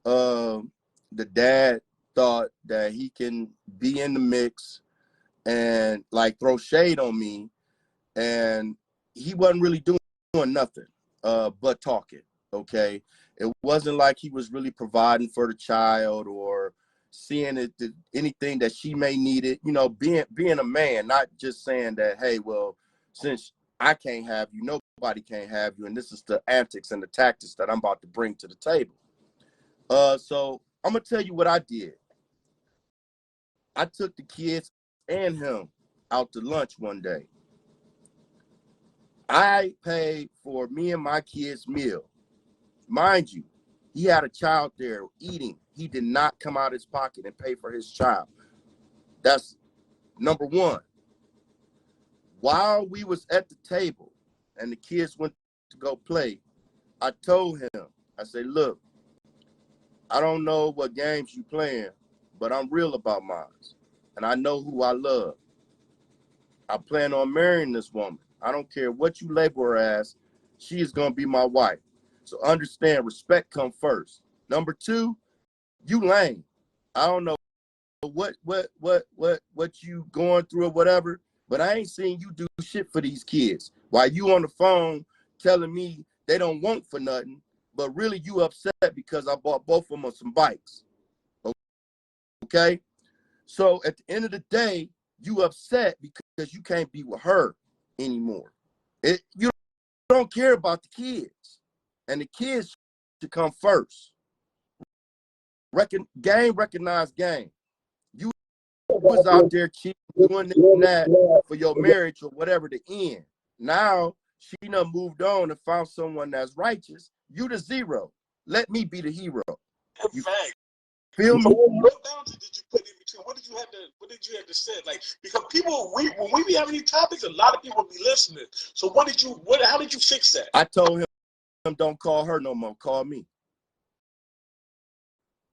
The dad thought that he can be in the mix and like throw shade on me, and he wasn't really doing nothing but talking. Okay. It wasn't like he was really providing for the child or seeing anything that she may need it, being a man, not just saying that, hey, well, since I can't have you, nobody can't have you, and this is the antics and the tactics that I'm about to bring to the table. So I'm gonna tell you what I did. I took the kids and him out to lunch one day. I paid for me and my kids' meal. Mind you, he had a child there eating. He did not come out of his pocket and pay for his child. That's number one. While we was at the table and the kids went to go play, I told him, I said, look, I don't know what games you playing, but I'm real about mine. And I know who I love. I plan on marrying this woman. I don't care what you label her as. She is going to be my wife. So understand, respect come first. Number 2, you lame. I don't know what you going through or whatever, but I ain't seen you do shit for these kids. While you on the phone telling me they don't want for nothing, but really you upset because I bought both of them some bikes. Okay? So at the end of the day, you upset because you can't be with her anymore. You don't care about the kids. And the kids should come first. Game recognized game. You was out there cheating, doing this and that for your marriage or whatever to end. Now she done moved on and found someone that's righteous. You the zero. Let me be the hero. You feel me? So what boundaries did you put in between? What did you have to say? Like, because people, when we be having these topics, a lot of people be listening. So how did you fix that? I told him don't call her no more. Call me.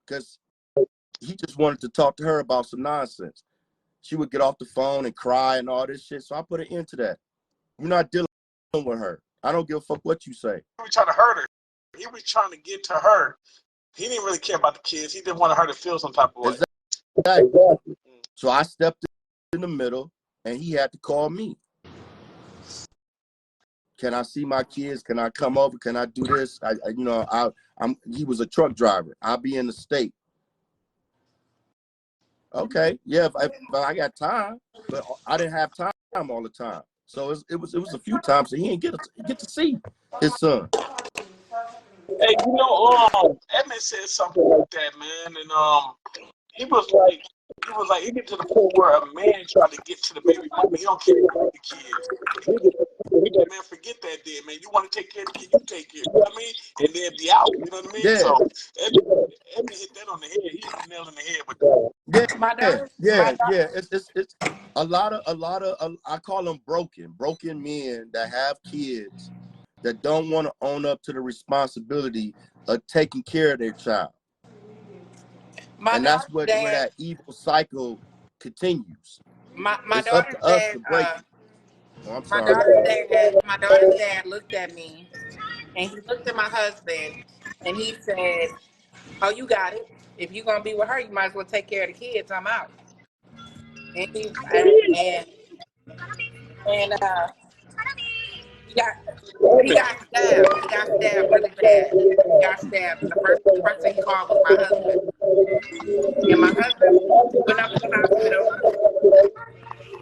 Because he just wanted to talk to her about some nonsense. She would get off the phone and cry and all this shit. So I put an end to that. You're not dealing with her. I don't give a fuck what you say. He was trying to hurt her. He was trying to get to her. He didn't really care about the kids. He didn't want her to feel some type of way. Exactly. So I stepped in the middle and he had to call me. Can I see my kids? Can I come over? Can I do this? He was a truck driver. I'll be in the state. Okay, yeah, if I got time, but I didn't have time all the time. So it was a few times that he didn't get to see his son. Hey, Edmund said something like that, man, and he was like, he get to the point where a man tried to get to the baby mama. He don't care about the kids. Man, forget that, then, man. You want to take care of the kid, you take care. You know what I mean? And then be out. You know what I mean? Yeah. So Edmund hit that on the head. He hit the nail on the head with that. Yeah. It's a lot of I call them broken men that have kids that don't want to own up to the responsibility of taking care of their child. And that's where that evil cycle continues. It's up to us to break it. Oh, I'm sorry. My daughter's dad looked at me and he looked at my husband and he said, "Oh, you got it. If you're gonna be with her, you might as well take care of the kids. I'm out." And he got stabbed. He got stabbed really bad. He got stabbed. And the first person he called was my husband. And my husband went up to the hospital.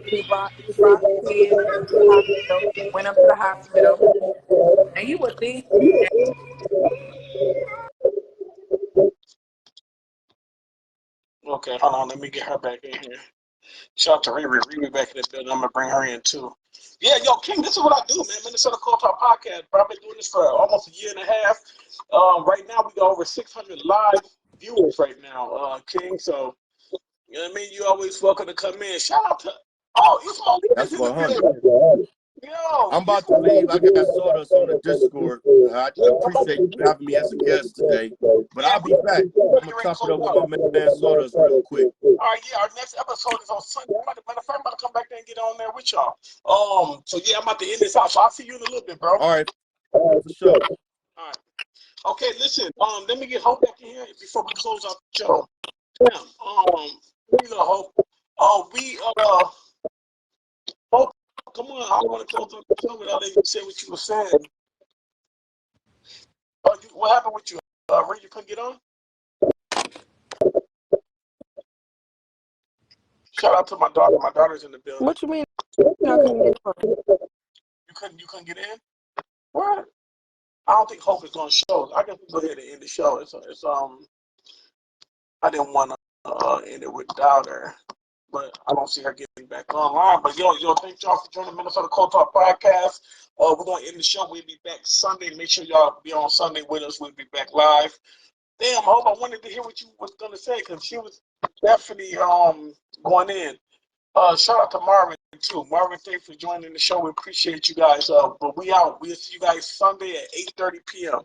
He brought the kids to the hospital, went up to the hospital, and you would think that. Okay, hold on. Let me get her back in here. Shout out to Riri. Riri back in the building. I'm going to bring her in, too. Yeah, yo, King, this is what I do, man. Minnesota Cold Talk Podcast. Bro, I've been doing this for almost a year and a half. Right now, we got over 600 live viewers right now, King. So, you know what I mean? You always welcome to come in. Shout out to... Oh, that's 100. Yo, I'm about to leave. I got sawdust on the Discord. I appreciate you having me as a guest today. But I'll be back. I'm going to top it up with my man Sawdust real quick. All right, yeah, our next episode is on Sunday. Matter of fact, I'm about to come back there and get on there with y'all. So yeah, I'm about to end this out. So I'll see you in a little bit, bro. All right, for sure. All right. Okay, listen. Let me get Hope back in here before we close out the show. Damn. We love Hope. Hope, come on. I don't want to close out the show without even saying what you were saying. What happened with you? Ray, you couldn't get on? Shout out to my daughter. My daughter's in the building. What you mean? I couldn't get on? You couldn't get in? What? I don't think Hope is going to show. I guess we go ahead and end the show. I didn't want to end it without her, but I don't see her getting back online. But yo, thank y'all for joining Minnesota Cold Talk Podcast. We're going to end the show. We'll be back Sunday. Make sure y'all be on Sunday with us. We'll be back live. Damn, Hope, I wanted to hear what you was going to say because she was definitely going in. Shout out to Marvin, too. Marvin, thanks for joining the show. We appreciate you guys. But we out. We'll see you guys Sunday at 8:30 p.m.